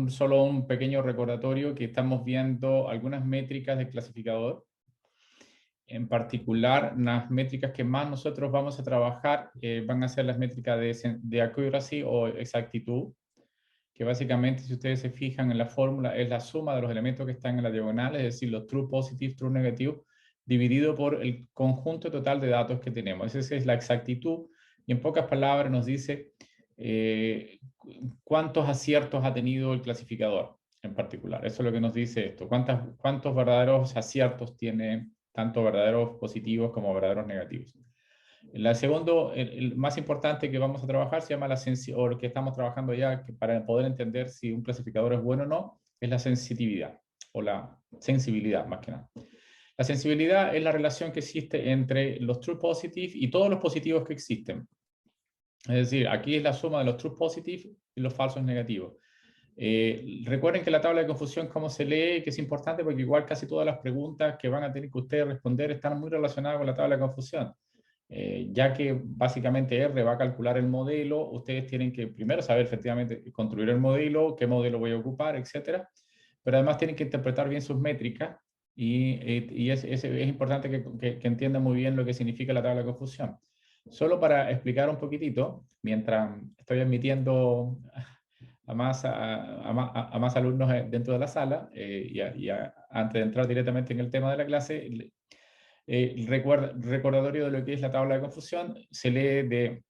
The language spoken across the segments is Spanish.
solo un pequeño recordatorio que estamos viendo algunas métricas del clasificador. En particular, las métricas que más nosotros vamos a trabajar van a ser las métricas de accuracy o exactitud, que básicamente, si ustedes se fijan en la fórmula, es la suma de los elementos que están en la diagonal, es decir, los true positive, true negative, dividido por el conjunto total de datos que tenemos. Esa es la exactitud, y en pocas palabras nos dice cuántos aciertos ha tenido el clasificador en particular. Eso es lo que nos dice esto. ¿Cuántos verdaderos aciertos tiene, tanto verdaderos positivos como verdaderos negativos? La segundo, el más importante que vamos a trabajar se llama o lo que estamos trabajando ya para poder entender si un clasificador es bueno o no, es la sensitividad o la sensibilidad más que nada. La sensibilidad es la relación que existe entre los true positive y todos los positivos que existen. Es decir, aquí es la suma de los true positive y los falsos negativos. Recuerden que la tabla de confusión, cómo se lee, que es importante porque igual casi todas las preguntas que van a tener que ustedes responder están muy relacionadas con la tabla de confusión. Ya que básicamente R va a calcular el modelo, ustedes tienen que primero saber efectivamente construir el modelo, qué modelo voy a ocupar, etcétera, pero además tienen que interpretar bien sus métricas y es importante que entiendan muy bien lo que significa la tabla de confusión. Solo para explicar un poquitito, mientras estoy admitiendo a más alumnos dentro de la sala, antes de entrar directamente en el tema de la clase, recordatorio de lo que es la tabla de confusión, se lee de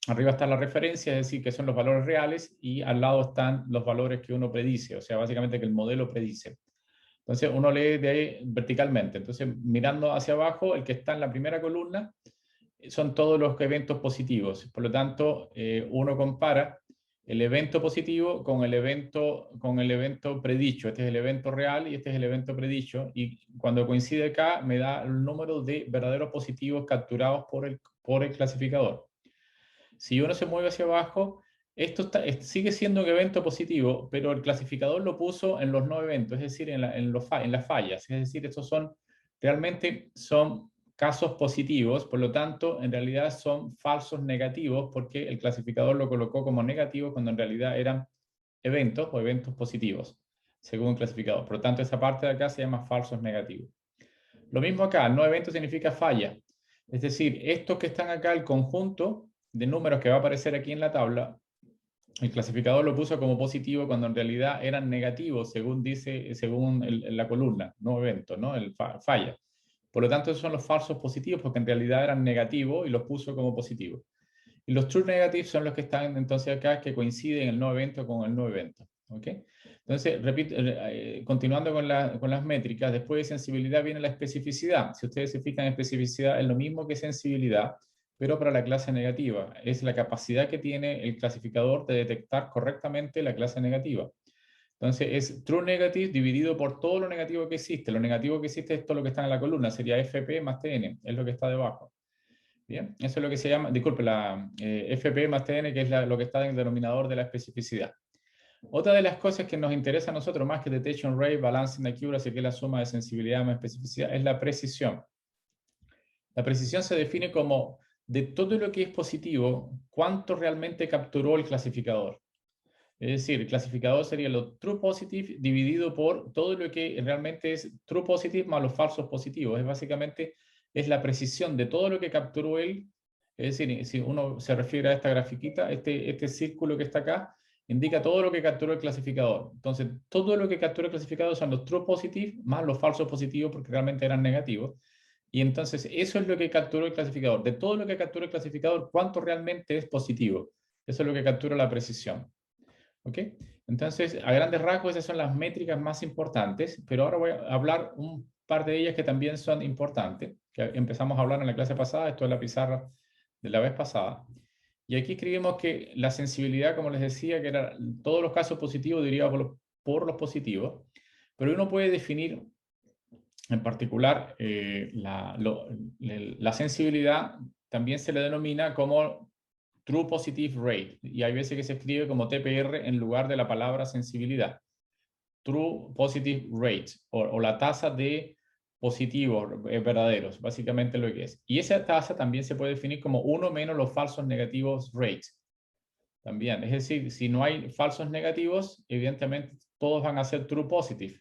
arriba está la referencia, es decir, que son los valores reales, y al lado están los valores que uno predice, o sea, básicamente que el modelo predice. Entonces uno lee de ahí verticalmente, entonces mirando hacia abajo, el que está en la primera columna son todos los eventos positivos, por lo tanto uno compara el evento positivo con el evento predicho. Este es el evento real y este es el evento predicho, y cuando coincide acá me da el número de verdaderos positivos capturados por el clasificador. Si uno se mueve hacia abajo, esto sigue siendo un evento positivo, pero el clasificador lo puso en los no eventos, es decir, en las fallas. Es decir, estos realmente son casos positivos, por lo tanto, en realidad son falsos negativos, porque el clasificador lo colocó como negativo cuando en realidad eran eventos o eventos positivos, según el clasificador. Por lo tanto, esa parte de acá se llama falsos negativos. Lo mismo acá, no evento significa falla. Es decir, estos que están acá, el conjunto de números que va a aparecer aquí en la tabla, el clasificador lo puso como positivo cuando en realidad eran negativos, según dice, según la columna, no evento, ¿no? Falla. Por lo tanto, esos son los falsos positivos, porque en realidad eran negativos y los puso como positivos. Y los true negatives son los que están entonces acá, que coinciden el no evento con el no evento. ¿Ok? Entonces, repito, continuando con las métricas, después de sensibilidad viene la especificidad. Si ustedes se fijan, especificidad es lo mismo que sensibilidad, pero para la clase negativa. Es la capacidad que tiene el clasificador de detectar correctamente la clase negativa. Entonces, es true negative dividido por todo lo negativo que existe. Lo negativo que existe es todo lo que está en la columna, sería FP más TN, es lo que está debajo. Bien, eso es lo que se llama, disculpe, la FP más TN, que es lo que está en el denominador de la especificidad. Otra de las cosas que nos interesa a nosotros más que detection rate, balancing accuracy, que es la suma de sensibilidad más especificidad, es la precisión. La precisión se define como de todo lo que es positivo, cuánto realmente capturó el clasificador. Es decir, el clasificador sería lo true positive dividido por todo lo que realmente es true positive más los falsos positivos. Es básicamente es la precisión de todo lo que capturó él. Es decir, si uno se refiere a esta grafiquita, este círculo que está acá, indica todo lo que capturó el clasificador. Entonces, todo lo que capturó el clasificador son los true positive más los falsos positivos, porque realmente eran negativos. Y entonces, eso es lo que capturó el clasificador. De todo lo que capturó el clasificador, ¿cuánto realmente es positivo? Eso es lo que captura la precisión. ¿Ok? Entonces, a grandes rasgos, esas son las métricas más importantes, pero ahora voy a hablar un par de ellas que también son importantes, que empezamos a hablar en la clase pasada. Esto es la pizarra de la vez pasada. Y aquí escribimos que la sensibilidad, como les decía, que era todos los casos positivos derivados por los positivos, pero uno puede definir en particular la sensibilidad, también se le denomina como True Positive Rate, y hay veces que se escribe como TPR en lugar de la palabra sensibilidad. True Positive Rate, o la tasa de positivos verdaderos, básicamente lo que es. Y esa tasa también se puede definir como 1 menos los falsos negativos rates. también. Es decir, si no hay falsos negativos, evidentemente todos van a ser true positive.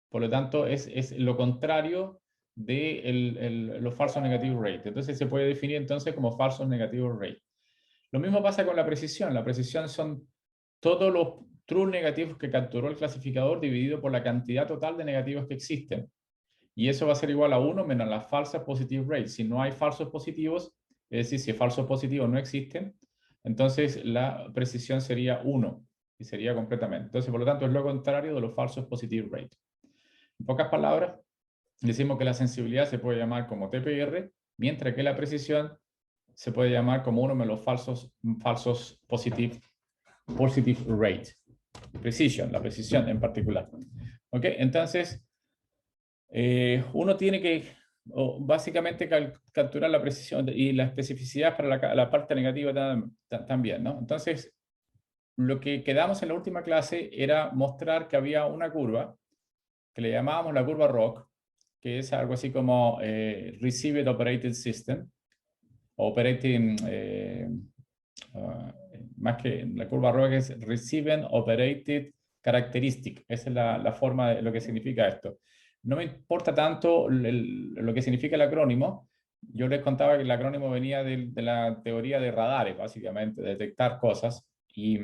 Por lo tanto, es lo contrario de los falsos negativos rate. Entonces se puede definir entonces como falsos negativos rate. Lo mismo pasa con la precisión. La precisión son todos los true negativos que capturó el clasificador dividido por la cantidad total de negativos que existen. Y eso va a ser igual a 1 menos la falsa positive rate. Si no hay falsos positivos, es decir, si falsos positivos no existen, entonces la precisión sería 1 y sería completamente. Entonces, por lo tanto, es lo contrario de los falsos positive rate. En pocas palabras, decimos que la sensibilidad se puede llamar como TPR, mientras que la precisión se puede llamar como 1 menos los falsos positive rate. Precision, la precisión en particular. ¿Ok? Entonces, uno tiene que básicamente capturar la precisión y la especificidad para la parte negativa también, ¿no? Entonces, lo que quedamos en la última clase era mostrar que había una curva que le llamábamos la curva ROC, que es algo así como Received Operated System, Operating, más que la curva ROC es Received Operated Characteristic, esa es la forma de lo que significa esto. No me importa tanto lo que significa el acrónimo. Yo les contaba que el acrónimo venía de la teoría de radares, básicamente, de detectar cosas, y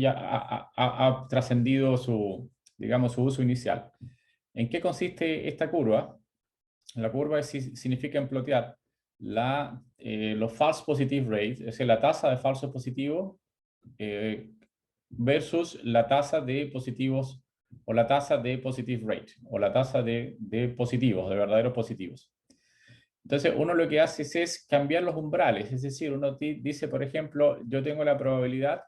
ha trascendido su, digamos, su uso inicial. ¿En qué consiste esta curva? La curva significa emplotear los false positive rates, es decir, la tasa de falsos positivos versus la tasa de positivos o la tasa de positive rate o la tasa de positivos, de verdaderos positivos. Entonces, uno lo que hace es cambiar los umbrales, es decir, uno dice, por ejemplo, yo tengo la probabilidad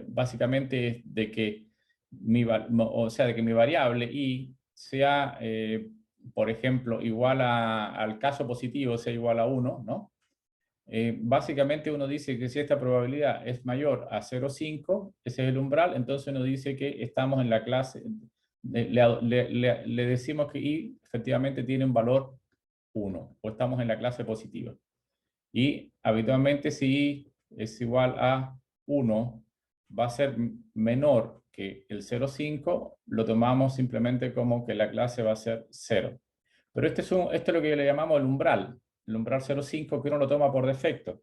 básicamente de que de que mi variable y sea, por ejemplo, igual al caso positivo, sea igual a 1, ¿no? Básicamente uno dice que si esta probabilidad es mayor a 0,5, ese es el umbral, entonces uno dice que estamos en la clase, le decimos que i efectivamente tiene un valor 1, o estamos en la clase positiva. Y habitualmente si i es igual a 1, va a ser menor que el 0,5, lo tomamos simplemente como que la clase va a ser 0. Pero esto es lo que le llamamos el umbral 0,5 que uno lo toma por defecto.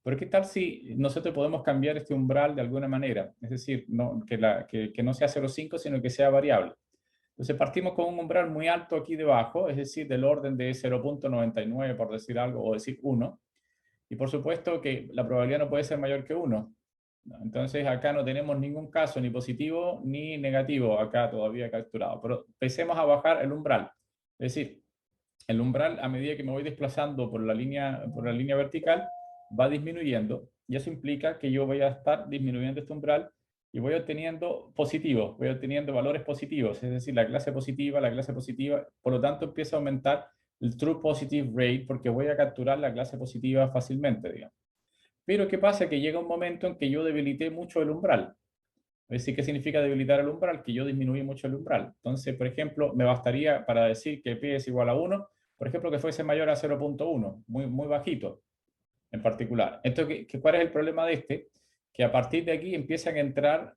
Pero ¿qué tal si nosotros podemos cambiar este umbral de alguna manera? Es decir, que no sea 0,5, sino que sea variable. Entonces partimos con un umbral muy alto aquí debajo, es decir, del orden de 0,99 por decir algo, o decir 1. Y por supuesto que la probabilidad no puede ser mayor que 1. Entonces acá no tenemos ningún caso ni positivo ni negativo acá todavía capturado. Pero empecemos a bajar el umbral. Es decir, el umbral a medida que me voy desplazando por la línea vertical va disminuyendo y eso implica que yo voy a estar disminuyendo este umbral y voy obteniendo positivos, voy obteniendo valores positivos, es decir, la clase positiva, por lo tanto empieza a aumentar el true positive rate porque voy a capturar la clase positiva fácilmente, digamos. Pero ¿qué pasa? Que llega un momento en que yo debilité mucho el umbral. Es decir, ¿qué significa debilitar el umbral? Que yo disminuí mucho el umbral. Entonces, por ejemplo, me bastaría para decir que P es igual a 1, por ejemplo, que fuese mayor a 0,1, muy bajito en particular. Entonces, ¿cuál es el problema de este? Que a partir de aquí empiezan a entrar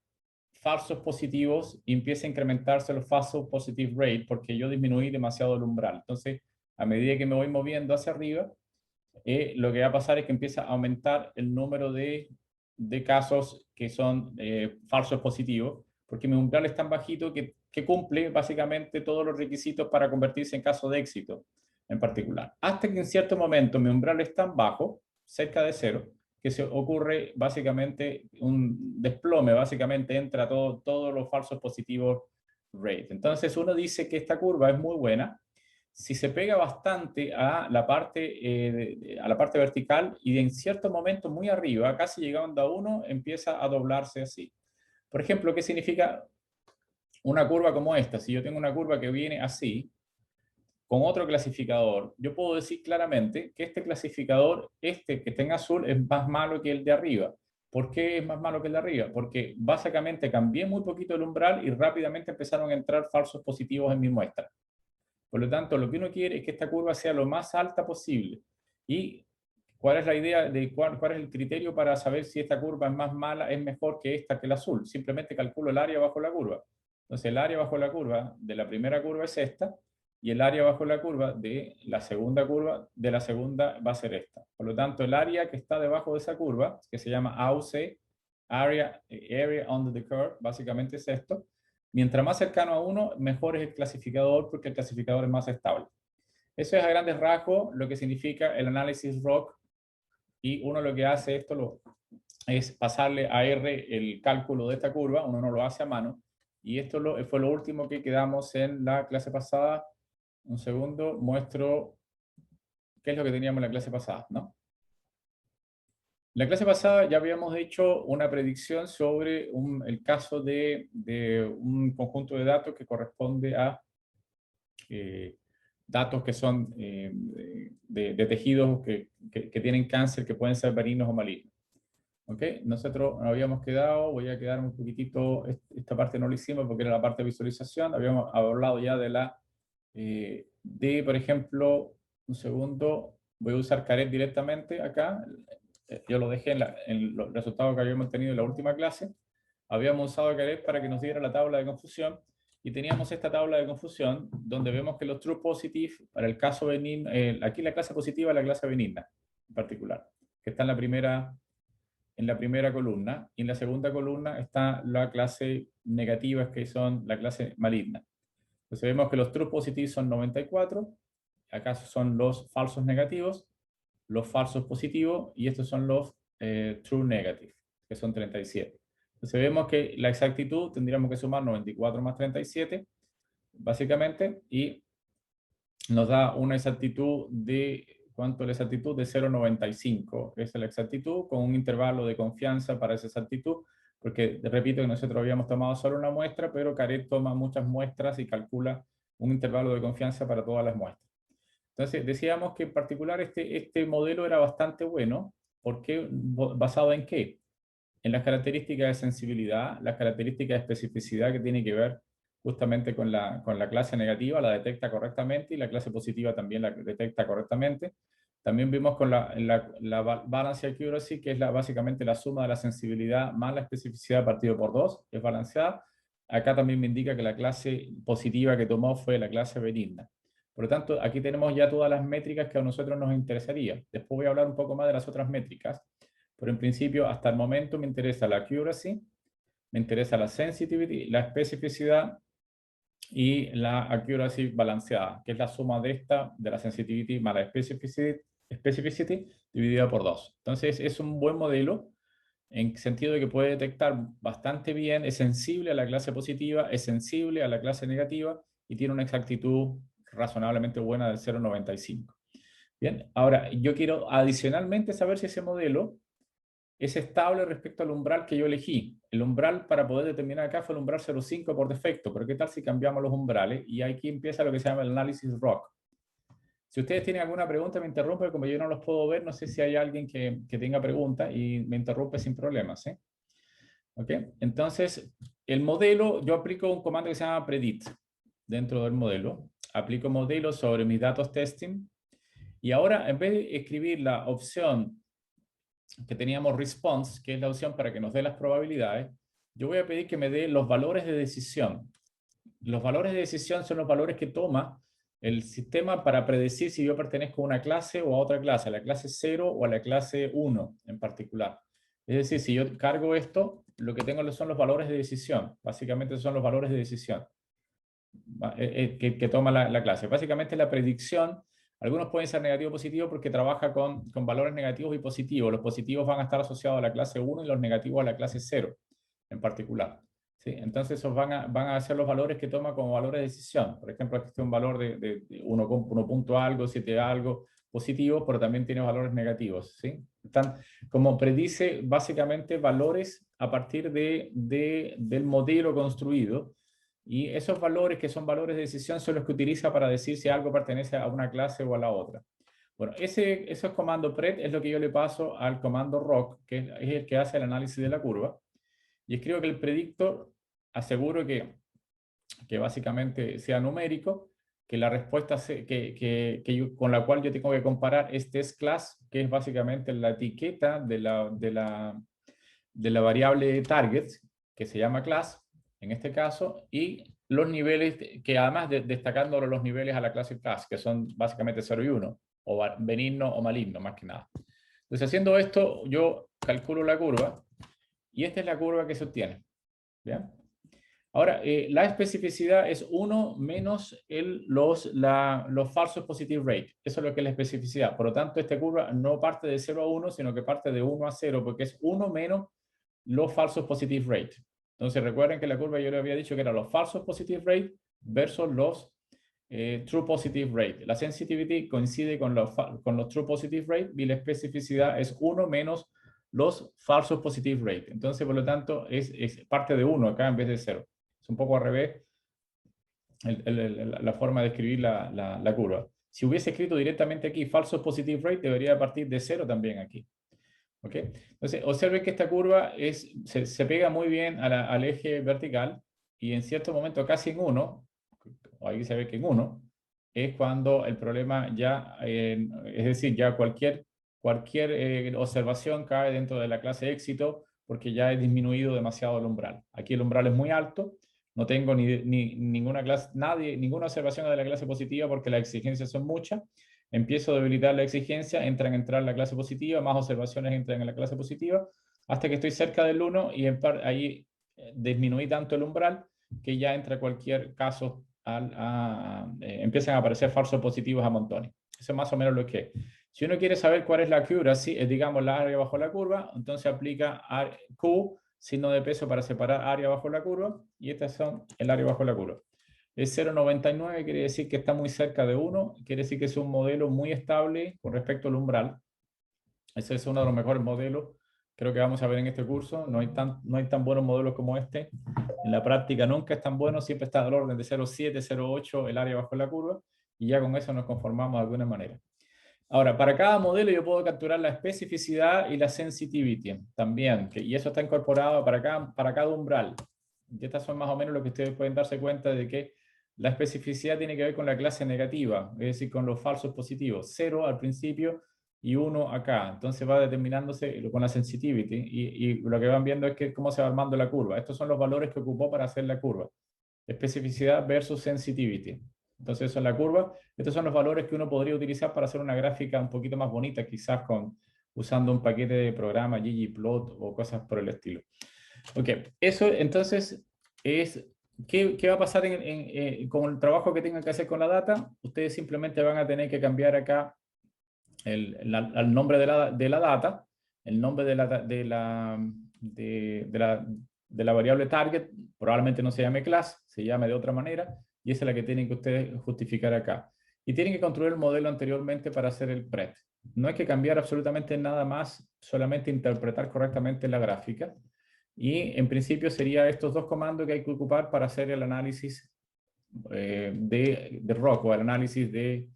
falsos positivos y empieza a incrementarse los falsos positive rate porque yo disminuí demasiado el umbral. Entonces, a medida que me voy moviendo hacia arriba, lo que va a pasar es que empieza a aumentar el número de casos que son falsos positivos, porque mi umbral es tan bajito que cumple básicamente todos los requisitos para convertirse en caso de éxito en particular. Hasta que en cierto momento mi umbral es tan bajo, cerca de 0, que se ocurre básicamente un desplome, básicamente entra todos los falsos positivos rate. Entonces uno dice que esta curva es muy buena si se pega bastante a la parte vertical y en cierto momento muy arriba, casi llegando a 1, empieza a doblarse así. Por ejemplo, ¿qué significa una curva como esta? Si yo tengo una curva que viene así, con otro clasificador, yo puedo decir claramente que este clasificador, este que está en azul, es más malo que el de arriba. ¿Por qué es más malo que el de arriba? Porque básicamente cambié muy poquito el umbral y rápidamente empezaron a entrar falsos positivos en mi muestra. Por lo tanto, lo que uno quiere es que esta curva sea lo más alta posible. Y ¿cuál es la idea de cuál es el criterio para saber si esta curva es más mala, es mejor que esta, que el azul? Simplemente calculo el área bajo la curva. Entonces el área bajo la curva de la primera curva es esta, y el área bajo la curva de la segunda curva de la segunda va a ser esta. Por lo tanto, el área que está debajo de esa curva, que se llama AUC, area under the curve, básicamente es esto. Mientras más cercano a 1, mejor es el clasificador, porque el clasificador es más estable. Eso es a grandes rasgos lo que significa el análisis ROC, y uno lo que hace esto es pasarle a R el cálculo de esta curva, uno no lo hace a mano, y esto fue lo último que quedamos en la clase pasada. Un segundo, muestro qué es lo que teníamos en la clase pasada, ¿no? La clase pasada ya habíamos hecho una predicción sobre el caso de un conjunto de datos que corresponde a datos que son de tejidos que tienen cáncer, que pueden ser benignos o malignos. ¿Ok? Nosotros nos habíamos quedado, voy a quedar un poquitito, esta parte no lo hicimos porque era la parte de visualización, habíamos hablado ya por ejemplo, un segundo, voy a usar Caret directamente acá. Yo lo dejé en los resultados que habíamos tenido en la última clase. Habíamos usado Caret para que nos diera la tabla de confusión, y teníamos esta tabla de confusión donde vemos que los true positive para el caso benigno, aquí la clase positiva es la clase benigna en particular, que está en la primera columna, y en la segunda columna está la clase negativa, que son la clase maligna. Entonces vemos que los true positive son 94, acá son los falsos negativos, los falsos positivos, y estos son los true negative, que son 37. Entonces vemos que la exactitud tendríamos que sumar 94 más 37, básicamente, y nos da una exactitud de, ¿cuánto es la exactitud? De 0,95. Esa es la exactitud, con un intervalo de confianza para esa exactitud, porque repito que nosotros habíamos tomado solo una muestra, pero Caret toma muchas muestras y calcula un intervalo de confianza para todas las muestras. Entonces decíamos que en particular este modelo era bastante bueno. ¿Por qué? ¿Basado en qué? En las características de sensibilidad, las características de especificidad que tiene que ver justamente con la clase negativa, la detecta correctamente, y la clase positiva también la detecta correctamente. También vimos con la balance accuracy, que es básicamente la suma de la sensibilidad más la especificidad partido por 2, es balanceada. Acá también me indica que la clase positiva que tomó fue la clase benigna. Por lo tanto, aquí tenemos ya todas las métricas que a nosotros nos interesaría. Después voy a hablar un poco más de las otras métricas, pero en principio, hasta el momento me interesa la accuracy, me interesa la sensitivity, la especificidad y la accuracy balanceada, que es la suma de la sensitivity más la specificity dividida por 2. Entonces, es un buen modelo en sentido de que puede detectar bastante bien, es sensible a la clase positiva, es sensible a la clase negativa, y tiene una exactitud razonablemente buena del 0,95. Bien, ahora yo quiero adicionalmente saber si ese modelo es estable respecto al umbral que yo elegí. El umbral para poder determinar acá fue el umbral 0,5 por defecto, pero ¿qué tal si cambiamos los umbrales? Y aquí empieza lo que se llama el análisis ROC. Si ustedes tienen alguna pregunta, me interrumpen, como yo no los puedo ver, no sé si hay alguien que tenga pregunta, y me interrumpe sin problemas, ¿eh? ¿Ok? Entonces, el modelo, yo aplico un comando que se llama predict dentro del modelo. Aplico modelo sobre mis datos testing, y ahora en vez de escribir la opción que teníamos response, que es la opción para que nos dé las probabilidades, yo voy a pedir que me dé los valores de decisión. Los valores de decisión son los valores que toma el sistema para predecir si yo pertenezco a una clase o a otra clase, a la clase 0 o a la clase 1 en particular. Es decir, si yo cargo esto, lo que tengo son los valores de decisión. Básicamente son los valores de decisión que toma la clase. Básicamente la predicción. Algunos pueden ser negativo o positivo porque trabaja con valores negativos y positivos. Los positivos van a estar asociados a la clase 1 y los negativos a la clase 0 en particular. ¿Sí? Entonces esos van a ser los valores que toma como valores de decisión. Por ejemplo, aquí está un valor de 1 punto algo, 7 algo, positivo, pero también tiene valores negativos. ¿Sí? Están, como predice básicamente valores a partir del modelo construido. Y esos valores, que son valores de decisión, son los que utiliza para decir si algo pertenece a una clase o a la otra. Bueno, ese comando pred es lo que yo le paso al comando roc, que es el que hace el análisis de la curva. Y escribo que el predictor, aseguro que básicamente sea numérico, que la respuesta con la cual yo tengo que comparar es test class, que es básicamente la etiqueta de la variable target, que se llama class, en este caso, y los niveles, que además destacando los niveles a la clase class, que son básicamente 0 y 1, o benigno o maligno, más que nada. Entonces, haciendo esto, yo calculo la curva, y esta es la curva que se obtiene. ¿Bien? Ahora, la especificidad es 1 menos los falsos positive rate. Eso es lo que es la especificidad. Por lo tanto, esta curva no parte de 0 a 1, sino que parte de 1 a 0, porque es 1 menos los falsos positive rate. Entonces, recuerden que la curva yo le había dicho que eran los falsos positive rate versus los true positive rate. La sensitivity coincide con los true positive rate y la especificidad es 1 menos los falsos positive rate. Entonces, por lo tanto, es parte de 1 acá en vez de 0. Es un poco al revés la forma de escribir la curva. Si hubiese escrito directamente aquí falsos positive rate, debería partir de 0 también aquí. ¿Ok? Entonces, observen que esta curva se pega muy bien al eje vertical y en cierto momento casi en 1, o ahí se ve que en 1, es cuando el problema ya, es decir, ya cualquier observación cae dentro de la clase éxito porque ya he disminuido demasiado el umbral. Aquí el umbral es muy alto, no tengo ninguna observación de la clase positiva porque las exigencias son muchas. Empiezo a debilitar la exigencia, entran a entrar en la clase positiva, más observaciones entran en la clase positiva, hasta que estoy cerca del 1 y ahí disminuí tanto el umbral que ya entra cualquier caso, empiezan a aparecer falsos positivos a montones. Eso es más o menos lo que es. Si uno quiere saber cuál es la accuracy, es digamos la área bajo la curva, entonces aplica Q, signo de peso para separar área bajo la curva, y estas son el área bajo la curva. Es 0,99, quiere decir que está muy cerca de 1, quiere decir que es un modelo muy estable con respecto al umbral. Ese es uno de los mejores modelos, creo que vamos a ver en este curso. No hay tan buenos modelos como este. En la práctica nunca es tan bueno, siempre está al orden de 0,7, 0,8 el área bajo la curva, y ya con eso nos conformamos de alguna manera. Ahora, para cada modelo yo puedo capturar la especificidad y la sensitivity también, y eso está incorporado para cada umbral. Y estas son más o menos lo que ustedes pueden darse cuenta de que la especificidad tiene que ver con la clase negativa, es decir, con los falsos positivos. 0 al principio y 1 acá. Entonces va determinándose con la sensitivity y lo que van viendo es que cómo se va armando la curva. Estos son los valores que ocupó para hacer la curva. Especificidad versus sensitivity. Entonces, eso es la curva. Estos son los valores que uno podría utilizar para hacer una gráfica un poquito más bonita, quizás usando un paquete de programa, ggplot o cosas por el estilo. Ok, eso entonces es... ¿Qué va a pasar con el trabajo que tengan que hacer con la data? Ustedes simplemente van a tener que cambiar acá el nombre de la data, el nombre de la variable target, probablemente no se llame class, se llame de otra manera, y esa es la que tienen que ustedes justificar acá. Y tienen que construir el modelo anteriormente para hacer el PRET. No hay que cambiar absolutamente nada más, solamente interpretar correctamente la gráfica. Y en principio sería estos dos comandos que hay que ocupar para hacer el análisis de ROC o el análisis de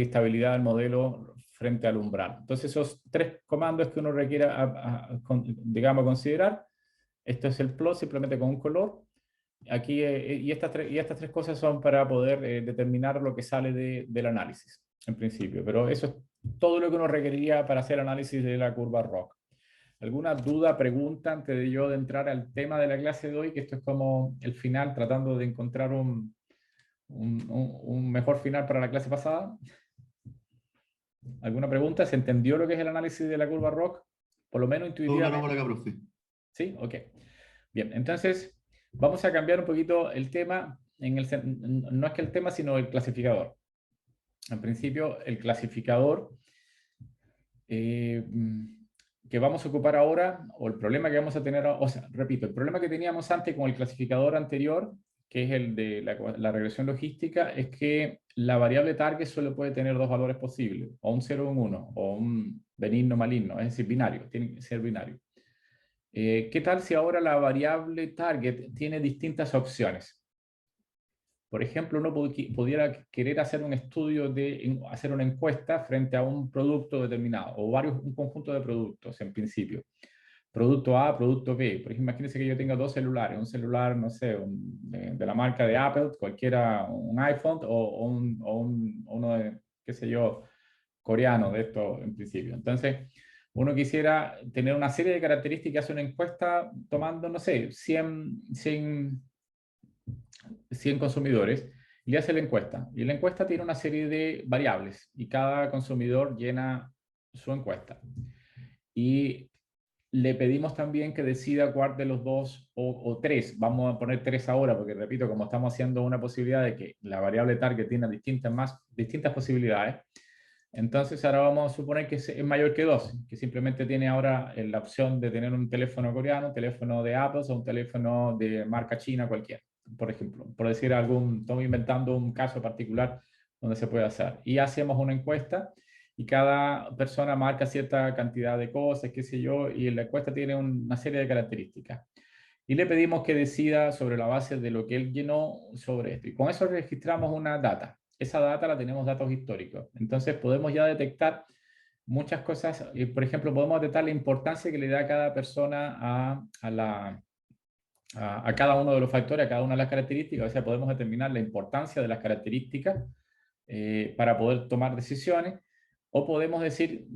estabilidad del modelo frente al umbral. Entonces, esos tres comandos que uno requiera, digamos, considerar. Esto es el plot simplemente con un color. Aquí, y estas tres cosas son para poder determinar lo que sale del análisis, en principio. Pero eso es todo lo que uno requeriría para hacer análisis de la curva ROC. ¿Alguna duda, pregunta antes de yo entrar al tema de la clase de hoy? Que esto es como el final, tratando de encontrar un mejor final para la clase pasada. ¿Alguna pregunta? ¿Se entendió lo que es el análisis de la curva ROC? Por lo menos intuitivamente. Todo claro por acá, profe. ¿Sí? Ok. Bien, entonces vamos a cambiar un poquito el tema. No es que el tema, sino el clasificador. En principio, el clasificador que vamos a ocupar ahora, o el problema que vamos a tener, o sea, repito, el problema que teníamos antes con el clasificador anterior, que es el de la regresión logística, es que la variable target solo puede tener dos valores posibles, o un 0 o un 1, o un benigno maligno, es decir, binario, tiene que ser binario. ¿Qué tal si ahora la variable target tiene distintas opciones? Por ejemplo, uno pudiera querer hacer un estudio hacer una encuesta frente a un producto determinado, o un conjunto de productos en principio. producto A, producto B. Por ejemplo, imagínense que yo tenga dos celulares, un celular, no sé, de la marca de Apple, cualquiera, un iPhone uno de, qué sé yo, coreano de esto en principio. Entonces, uno quisiera tener una serie de características, hace una encuesta tomando, no sé, 100 consumidores y le hace la encuesta. Y la encuesta tiene una serie de variables y cada consumidor llena su encuesta. Y le pedimos también que decida cuál de los dos o tres, vamos a poner tres ahora, porque repito, como estamos haciendo una posibilidad de que la variable target tiene distintas posibilidades, entonces ahora vamos a suponer que es mayor que 2, que simplemente tiene ahora la opción de tener un teléfono coreano, un teléfono de Apple o un teléfono de marca china cualquiera, por ejemplo, por decir estamos inventando un caso particular donde se puede hacer. Y hacemos una encuesta y cada persona marca cierta cantidad de cosas, qué sé yo, y la encuesta tiene una serie de características. Y le pedimos que decida sobre la base de lo que él llenó sobre esto. Y con eso registramos una data. Esa data la tenemos datos históricos. Entonces podemos ya detectar muchas cosas. Por ejemplo, podemos detectar la importancia que le da cada persona a cada uno de los factores, a cada una de las características. O sea, podemos determinar la importancia de las características para poder tomar decisiones. O podemos decir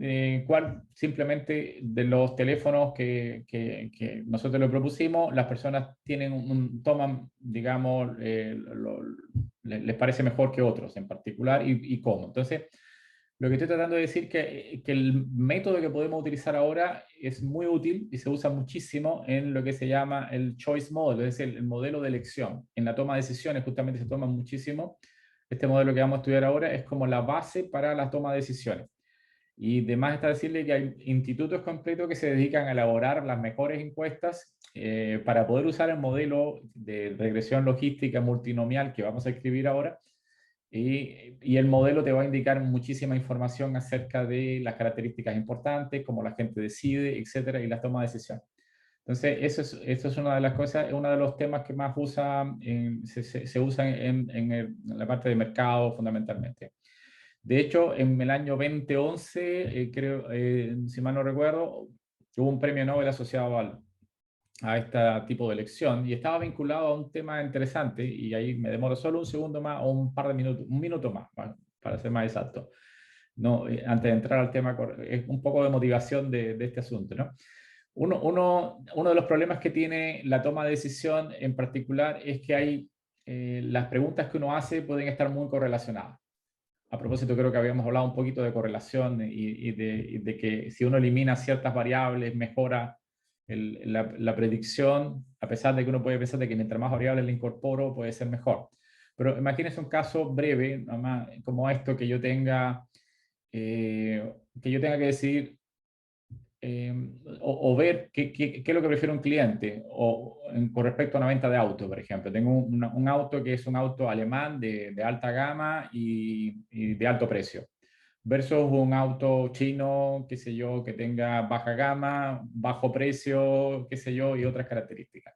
cuál simplemente de los teléfonos que nosotros le propusimos, las personas toman, digamos, les parece mejor que otros en particular y cómo. Entonces, lo que estoy tratando de decir que el método que podemos utilizar ahora es muy útil y se usa muchísimo en lo que se llama el choice model, es decir, el modelo de elección. En la toma de decisiones justamente se toma muchísimo. Este modelo que vamos a estudiar ahora es como la base para la toma de decisiones. Y además está decirle que hay institutos completos que se dedican a elaborar las mejores encuestas para poder usar el modelo de regresión logística multinomial que vamos a escribir ahora y el modelo te va a indicar muchísima información acerca de las características importantes, cómo la gente decide, etcétera, y las toma de decisión. Entonces, eso es una de las cosas, es uno de los temas que más se usa en la parte de mercado fundamentalmente. De hecho, en el año 2011, creo, si mal no recuerdo, hubo un premio Nobel asociado a este tipo de elección y estaba vinculado a un tema interesante y ahí me demoro solo un segundo más o un par de minutos, un minuto más, para ser más exacto. No, antes de entrar al tema, es un poco de motivación de este asunto, ¿no? Uno de los problemas que tiene la toma de decisión en particular es que las preguntas que uno hace pueden estar muy correlacionadas. A propósito, creo que habíamos hablado un poquito de correlación y de que si uno elimina ciertas variables, mejora la predicción, a pesar de que uno puede pensar de que mientras más variables le incorporo, puede ser mejor. Pero imagínense un caso breve, nada más, como esto, que yo tenga que decidir eh, o ver qué es lo que prefiere un cliente con respecto a una venta de auto, por ejemplo. Tengo un auto que es un auto alemán de alta gama y de alto precio, versus un auto chino, qué sé yo, que tenga baja gama, bajo precio, qué sé yo, y otras características.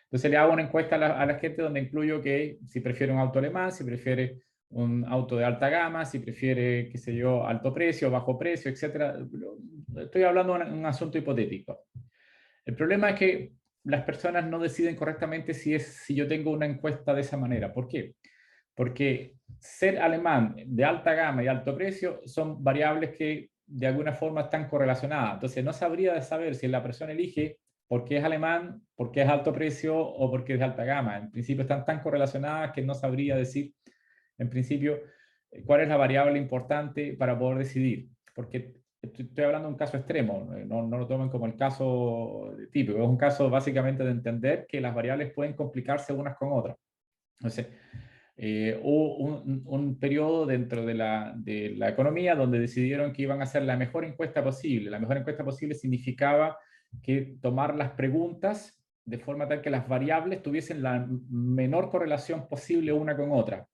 Entonces le hago una encuesta a la gente donde incluyo que si prefiere un auto alemán, si prefiere un auto de alta gama, si prefiere, qué sé yo, alto precio, bajo precio, etcétera. Estoy hablando de un asunto hipotético. El problema es que las personas no deciden correctamente si yo tengo una encuesta de esa manera. ¿Por qué? Porque ser alemán de alta gama y alto precio son variables que de alguna forma están correlacionadas. Entonces no sabría saber si la persona elige porque es alemán, porque es alto precio o porque es de alta gama. En principio están tan correlacionadas que no sabría decir, en principio, cuál es la variable importante para poder decidir. Porque estoy hablando de un caso extremo, no lo tomen como el caso típico, es un caso básicamente de entender que las variables pueden complicarse unas con otras. Entonces, hubo un periodo dentro de la economía donde decidieron que iban a hacer la mejor encuesta posible. La mejor encuesta posible significaba que tomar las preguntas de forma tal que las variables tuviesen la menor correlación posible una con otra.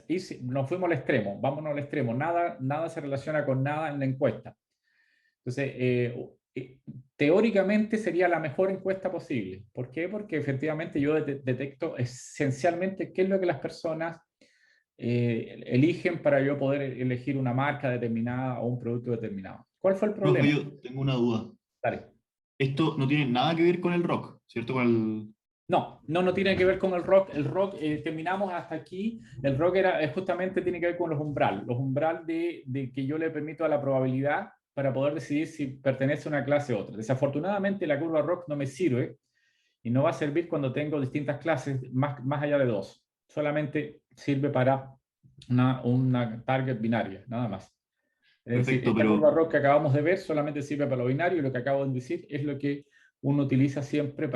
Y nos fuimos al extremo, vámonos al extremo, nada se relaciona con nada en la encuesta. Entonces, teóricamente sería la mejor encuesta posible. ¿Por qué? Porque efectivamente yo detecto esencialmente qué es lo que las personas eligen para yo poder elegir una marca determinada o un producto determinado. ¿Cuál fue el Profe, problema? yo tengo una duda. Dale. Esto no tiene nada que ver con el ROC, ¿cierto? Con el... No tiene que ver con el ROC. El ROC, terminamos hasta aquí. El ROC justamente tiene que ver con los umbral. Los umbral de que yo le permito a la probabilidad para poder decidir si pertenece a una clase u otra. Desafortunadamente, la curva ROC no me sirve y no va a servir cuando tengo distintas clases más allá de dos. Solamente sirve para una target binaria, nada más. Es decir, Perfecto, esta curva pero ROC que acabamos de ver solamente sirve para lo binario y lo que acabo de decir es lo que uno utiliza siempre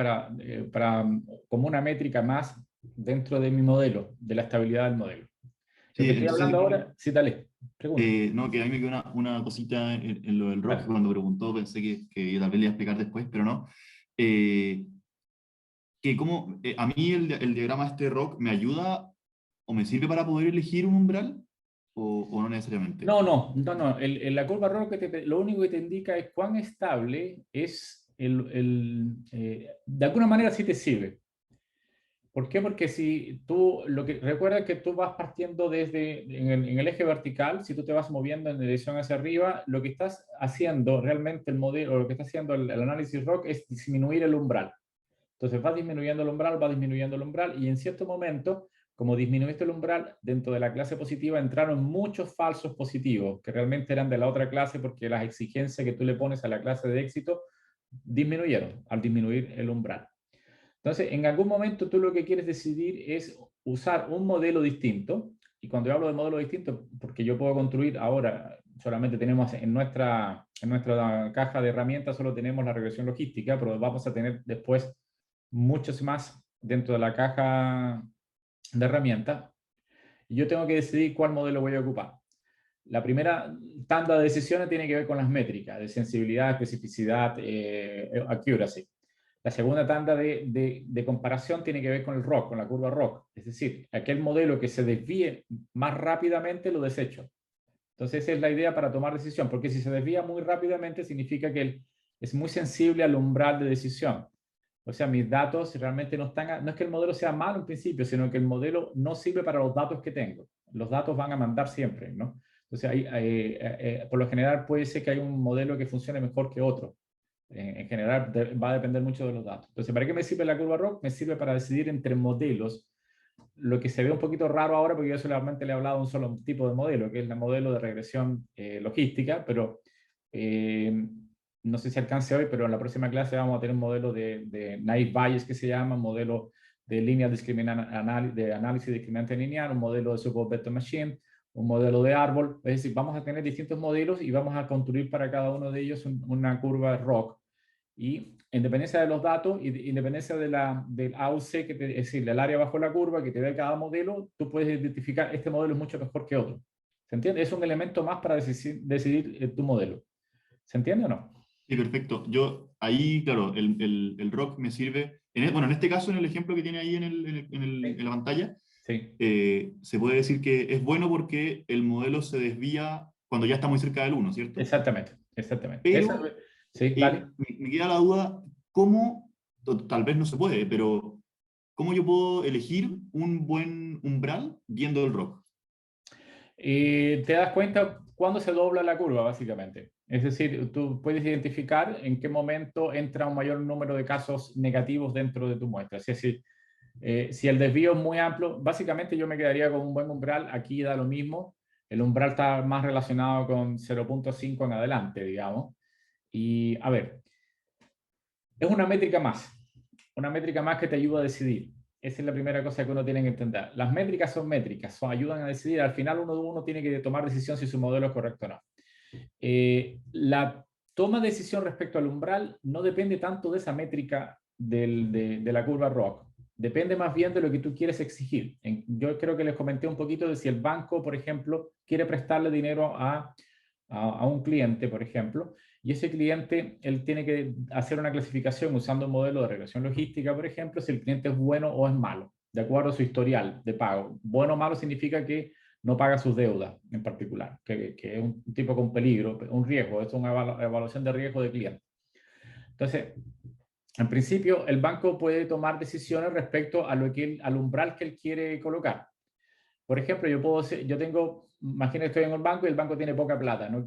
como una métrica más dentro de mi modelo, de la estabilidad del modelo. Lo sí, que estoy entonces, hablando ahora, sí, dale, pregunta. no, que a mí me quedó una cosita en lo del ROC, que Dale. cuando preguntó pensé que tal vez le iba a explicar después, pero no. Eh, que como, a mí el diagrama este ROC me ayuda o me sirve para poder elegir un umbral o no necesariamente. No. La curva ROC lo único que te indica es cuán estable es de alguna manera sí te sirve. ¿Por qué? Porque si tú, recuerda que tú vas partiendo en el eje vertical, si tú te vas moviendo en dirección hacia arriba, lo que estás haciendo realmente el modelo, o lo que está haciendo el análisis ROC es disminuir el umbral. Entonces va disminuyendo el umbral, y en cierto momento, como disminuiste el umbral, dentro de la clase positiva entraron muchos falsos positivos, que realmente eran de la otra clase porque las exigencias que tú le pones a la clase de éxito disminuyeron al disminuir el umbral. Entonces, en algún momento tú lo que quieres decidir es usar un modelo distinto, y cuando yo hablo de modelo distinto, porque yo puedo construir ahora, solamente tenemos en nuestra caja de herramientas, solo tenemos la regresión logística, pero vamos a tener después muchos más dentro de la caja de herramientas, y yo tengo que decidir cuál modelo voy a ocupar. La primera tanda de decisiones tiene que ver con las métricas de sensibilidad, especificidad, accuracy. La segunda tanda de comparación tiene que ver con el ROC, con la curva ROC. Es decir, aquel modelo que se desvíe más rápidamente lo desecho. Entonces, esa es la idea para tomar decisión, porque si se desvía muy rápidamente significa que es muy sensible al umbral de decisión. O sea, mis datos realmente no es que el modelo sea malo en principio, sino que el modelo no sirve para los datos que tengo. Los datos van a mandar siempre, ¿no? Entonces, por lo general puede ser que hay un modelo que funcione mejor que otro. En general va a depender mucho de los datos. Entonces, ¿para qué me sirve la curva ROC? Me sirve para decidir entre modelos, lo que se ve un poquito raro ahora, porque yo solamente le he hablado de un solo tipo de modelo, que es el modelo de regresión logística, pero no sé si alcance hoy, pero en la próxima clase vamos a tener un modelo de naive Bayes, que se llama, un modelo de línea de análisis discriminante lineal, un modelo de support vector machine, un modelo de árbol. Es decir, vamos a tener distintos modelos y vamos a construir para cada uno de ellos una curva ROC. Y en dependencia de los datos y en dependencia del AUC, es decir, del área bajo la curva que te dé cada modelo, tú puedes identificar este modelo es mucho mejor que otro. ¿Se entiende? Es un elemento más para decidir tu modelo. ¿Se entiende o no? Sí, perfecto. Yo ahí, claro, el ROC me sirve, bueno, en este caso, en el ejemplo que tiene ahí en Sí. la pantalla, Sí, se puede decir que es bueno porque el modelo se desvía cuando ya está muy cerca del uno, ¿cierto? exactamente. Pero Sí, dale. me queda la duda, ¿cómo, tal vez no se puede, pero cómo yo puedo elegir un buen umbral viendo el ROC? Te das cuenta cuando se dobla la curva, básicamente. Es decir, tú puedes identificar en qué momento entra un mayor número de casos negativos dentro de tu muestra. Es decir, si el desvío es muy amplio, básicamente yo me quedaría con un buen umbral. Aquí da lo mismo. El umbral está más relacionado con 0.5 en adelante, digamos. Y a ver, es una métrica más que te ayuda a decidir. Esa es la primera cosa que uno tiene que entender. Las métricas son métricas, ayudan a decidir. Al final uno tiene que tomar decisión si su modelo es correcto o no. La toma de decisión respecto al umbral no depende tanto de esa métrica de la curva ROC. Depende más bien de lo que tú quieres exigir. Yo creo que les comenté un poquito de si el banco, por ejemplo, quiere prestarle dinero a un cliente, por ejemplo, y ese cliente, él tiene que hacer una clasificación usando un modelo de regresión logística, por ejemplo, si el cliente es bueno o es malo, de acuerdo a su historial de pago. Bueno o malo significa que no paga sus deudas en particular, que es un tipo con peligro, un riesgo, es una evaluación de riesgo de cliente. Entonces, en principio, el banco puede tomar decisiones respecto a al umbral que él quiere colocar. Por ejemplo, yo tengo, imagínate que estoy en un banco y el banco tiene poca plata, no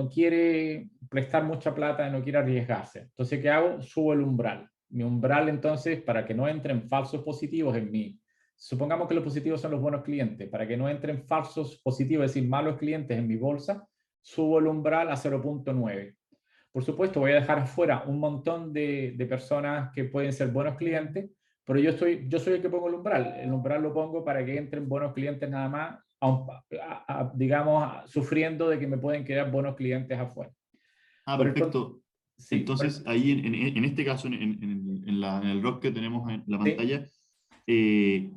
quiere prestar mucha plata, no quiere arriesgarse. Entonces, ¿qué hago? Subo el umbral. Mi umbral, entonces, para que no entren falsos positivos en mí. Supongamos que los positivos son los buenos clientes. Para que no entren falsos positivos, es decir, malos clientes en mi bolsa, subo el umbral a 0,9. Por supuesto, voy a dejar afuera un montón de personas que pueden ser buenos clientes, pero yo soy el que pongo el umbral. El umbral lo pongo para que entren buenos clientes nada más, digamos, sufriendo de que me pueden quedar buenos clientes afuera. Ah, Por el, perfecto. sí, Entonces, ahí en este caso, en el rock que tenemos en la sí, pantalla, eh,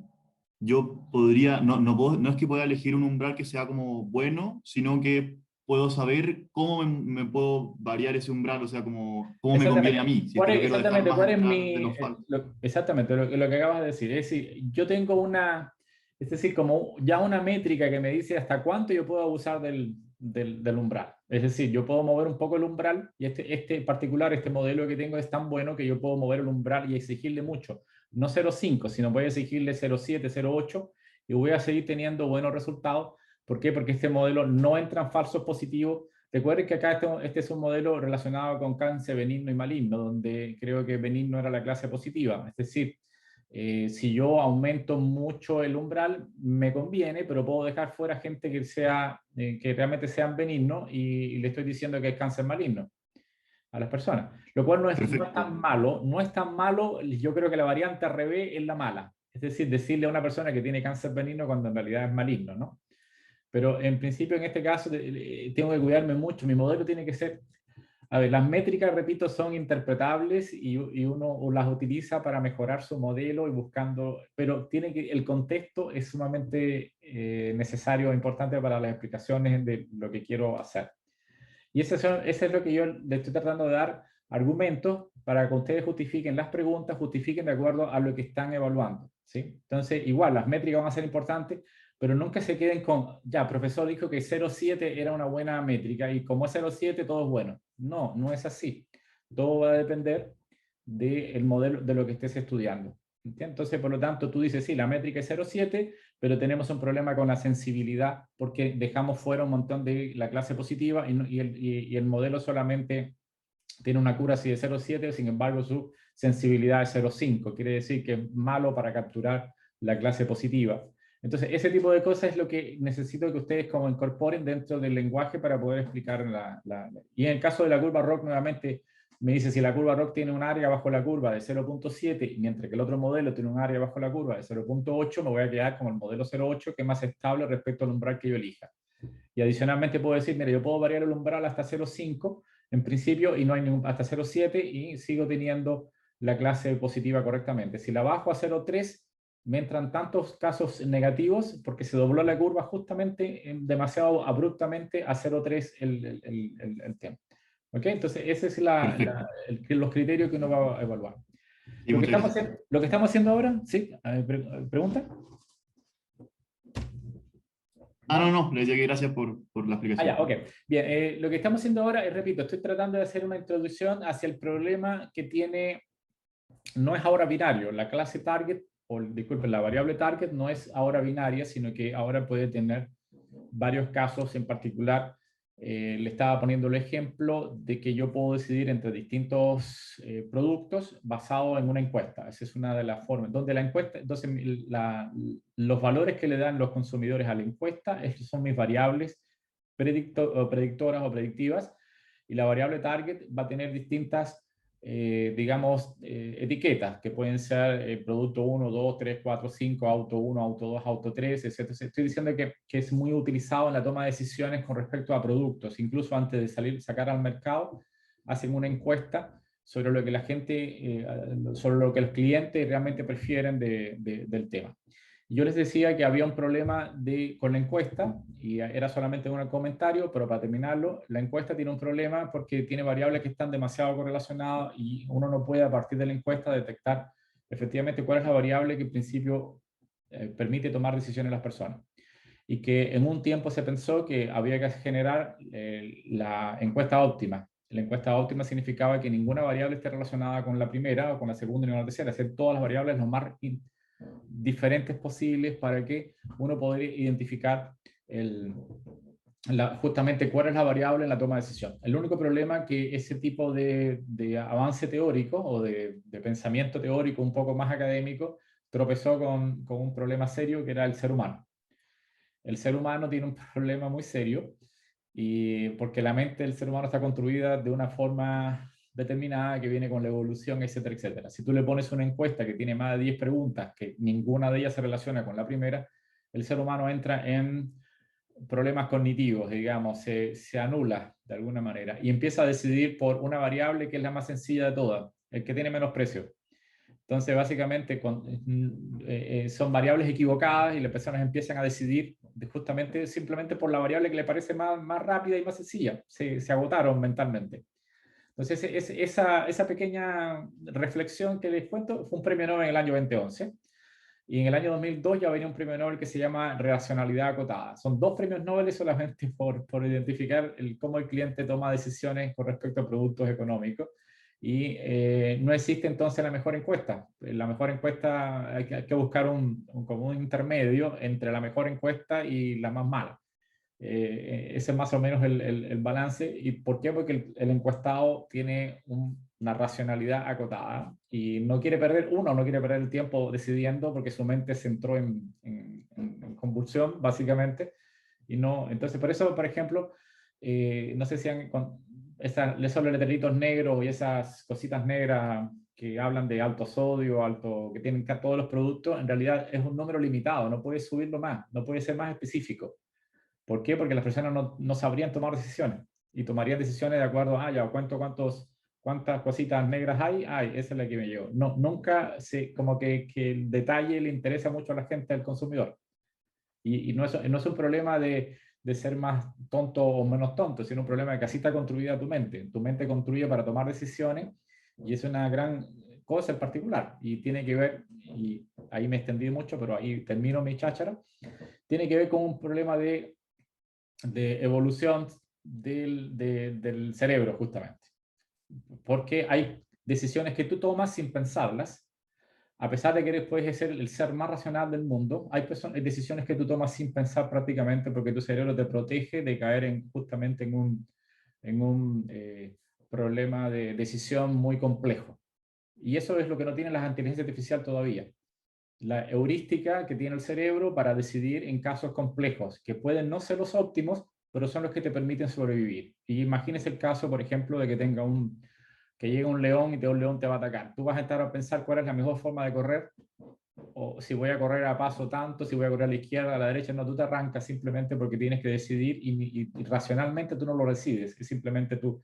yo podría, no es que pueda elegir un umbral que sea como bueno, sino que puedo saber cómo me puedo variar ese umbral, o sea, cómo me conviene a exactamente. mí, si es que yo quiero dejar más ¿Cuál es entrar de los exactamente lo que acabas de decir? Es decir, yo tengo es decir, como ya una métrica que me dice hasta cuánto yo puedo abusar del umbral. Es decir, yo puedo mover un poco el umbral y este modelo que tengo es tan bueno que yo puedo mover el umbral y exigirle mucho. No 0,5, sino voy a exigirle 0,7, 0,8 y voy a seguir teniendo buenos resultados. ¿Por qué? Porque este modelo no entra en falsos positivos. Recuerden que acá este es un modelo relacionado con cáncer benigno y maligno, donde creo que benigno era la clase positiva. Es decir, si yo aumento mucho el umbral, me conviene, pero puedo dejar fuera gente que realmente sean benignos y le estoy diciendo que es cáncer maligno a las personas. Lo cual no es tan Perfecto. malo, no es tan malo. Yo creo que la variante al revés es la mala. Es decir, decirle a una persona que tiene cáncer benigno cuando en realidad es maligno, ¿no? Pero en principio, en este caso, tengo que cuidarme mucho. Mi modelo tiene que ser, a ver, las métricas, repito, son interpretables y uno las utiliza para mejorar su modelo y buscando, pero el contexto es sumamente necesario e importante para las explicaciones de lo que quiero hacer. Y ese es lo que yo le estoy tratando de dar argumentos para que ustedes justifiquen las preguntas, justifiquen de acuerdo a lo que están evaluando, ¿sí? Entonces, igual, las métricas van a ser importantes, pero nunca se queden con, ya, profesor dijo que 0,7 era una buena métrica y como es 0,7 todo es bueno. No, no es así. Todo va a depender del modelo, de lo que estés estudiando. ¿Entiendes? Entonces, por lo tanto, tú dices, sí, la métrica es 0,7, pero tenemos un problema con la sensibilidad porque dejamos fuera un montón de la clase positiva y el modelo solamente tiene una accuracy de 0,7, sin embargo su sensibilidad es 0,5, quiere decir que es malo para capturar la clase positiva. Entonces, ese tipo de cosas es lo que necesito que ustedes como incorporen dentro del lenguaje para poder explicar Y en el caso de la curva ROC, nuevamente, me dice si la curva ROC tiene un área bajo la curva de 0,7, mientras que el otro modelo tiene un área bajo la curva de 0,8, me voy a quedar con el modelo 0,8, que es más estable respecto al umbral que yo elija. Y adicionalmente puedo decir, mira, yo puedo variar el umbral hasta 0,5 en principio y no hay hasta 0,7 y sigo teniendo la clase positiva correctamente. Si la bajo a 0,3, me entran tantos casos negativos porque se dobló la curva justamente demasiado abruptamente a 0,3 el tema. ¿Ok? Entonces, ese es Perfecto. los criterios que uno va a evaluar. Sí, muchas gracias. Lo que estamos haciendo ahora, ¿sí? ¿Pregunta? Ah, no, ¿No? no, le decía que gracias por la Ah, ya, explicación. ok. Bien, lo que estamos haciendo ahora, repito, estoy tratando de hacer una introducción hacia el problema que tiene, no es ahora binario, la clase target, o disculpen, la variable target no es ahora binaria, sino que ahora puede tener varios casos en particular. Le estaba poniendo el ejemplo de que yo puedo decidir entre distintos productos basado en una encuesta. Esa es una de las formas. Donde la encuesta, entonces los valores que le dan los consumidores a la encuesta, estos son mis variables predictoras o predictivas, y la variable target va a tener distintas, digamos, etiquetas, que pueden ser producto 1, 2, 3, 4, 5, auto 1, auto 2, auto 3, etc. Estoy diciendo que es muy utilizado en la toma de decisiones con respecto a productos. Incluso antes de sacar al mercado, hacen una encuesta sobre lo que la gente, sobre lo que los clientes realmente prefieren del tema. Yo les decía que había un problema con la encuesta y era solamente un comentario, pero para terminarlo, la encuesta tiene un problema porque tiene variables que están demasiado correlacionadas y uno no puede a partir de la encuesta detectar efectivamente cuál es la variable que en principio permite tomar decisiones a las personas. Y que en un tiempo se pensó que había que generar la encuesta óptima. La encuesta óptima significaba que ninguna variable esté relacionada con la primera o con la segunda ni con la tercera, hacer todas las variables lo más diferentes posibles para que uno pueda identificar justamente cuál es la variable en la toma de decisión. El único problema es que ese tipo de avance teórico o de pensamiento teórico un poco más académico tropezó con un problema serio que era el ser humano. El ser humano tiene un problema muy serio y porque la mente del ser humano está construida de una forma determinada que viene con la evolución, etcétera, etcétera. Si tú le pones una encuesta que tiene más de 10 preguntas, que ninguna de ellas se relaciona con la primera, el ser humano entra en problemas cognitivos, digamos, se anula de alguna manera y empieza a decidir por una variable que es la más sencilla de todas, el que tiene menos precio. Entonces, básicamente, son variables equivocadas y las personas empiezan a decidir justamente simplemente por la variable que le parece más rápida y más sencilla. Se agotaron mentalmente. Entonces, esa pequeña reflexión que les cuento fue un premio Nobel en el año 2011. Y en el año 2002 ya venía un premio Nobel que se llama Racionalidad Acotada. Son 2 premios Nobel solamente por identificar cómo el cliente toma decisiones con respecto a productos económicos. Y no existe entonces la mejor encuesta. La mejor encuesta hay que buscar como un intermedio entre la mejor encuesta y la más mala. Ese es más o menos el balance. ¿Y por qué? Porque el encuestado tiene una racionalidad acotada y no quiere perder el tiempo decidiendo porque su mente se entró en convulsión, básicamente. Y no, entonces, por eso, por ejemplo, no sé si esos letreritos negros y esas cositas negras que hablan de alto sodio, que tienen todos los productos, en realidad es un número limitado, no puedes subirlo más, no puede ser más específico. ¿Por qué? Porque las personas no sabrían tomar decisiones y tomarían decisiones de acuerdo a, ya, cuántas cositas negras hay, esa es la que me llevo. No, nunca como que el detalle le interesa mucho a la gente, al consumidor. Y no es un problema de ser más tonto o menos tonto, sino un problema de que así está construida tu mente. Tu mente construye para tomar decisiones y es una gran cosa en particular. Y tiene que ver, y ahí me extendí mucho, pero ahí termino mi cháchara, tiene que ver con un problema de evolución del cerebro, justamente. Porque hay decisiones que tú tomas sin pensarlas, a pesar de que eres, puedes ser el ser más racional del mundo, hay decisiones que tú tomas sin pensar prácticamente porque tu cerebro te protege de caer justamente en un problema de decisión muy complejo. Y eso es lo que no tiene la inteligencia artificial todavía. La heurística que tiene el cerebro para decidir en casos complejos, que pueden no ser los óptimos, pero son los que te permiten sobrevivir. Y imagínese el caso, por ejemplo, de que llegue un león y un león te va a atacar. Tú vas a estar a pensar cuál es la mejor forma de correr, o si voy a correr a paso tanto, si voy a correr a la izquierda, a la derecha. No, tú te arrancas simplemente porque tienes que decidir y racionalmente tú no lo decides, que simplemente tú,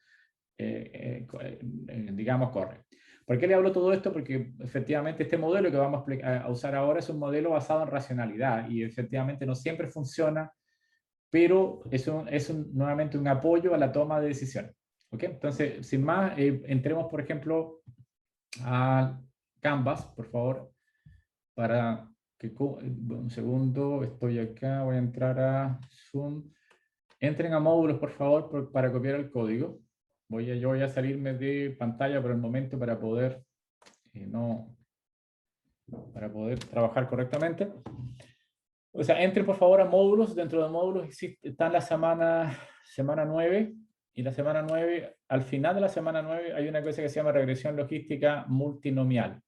digamos, corres. ¿Por qué le hablo todo esto? Porque efectivamente este modelo que vamos a usar ahora es un modelo basado en racionalidad y efectivamente no siempre funciona, pero es nuevamente un apoyo a la toma de decisiones. ¿Okay? Entonces, sin más, entremos, por ejemplo, a Canvas, por favor, para que... Un segundo, estoy acá, voy a entrar a Zoom. Entren a módulos, por favor, para copiar el código. Yo voy a salirme de pantalla por el momento para poder, para poder trabajar correctamente. O sea, entren por favor a módulos. Dentro de módulos está la semana 9. Y la semana 9, al final de la semana 9, hay una cosa que se llama regresión logística multinomial.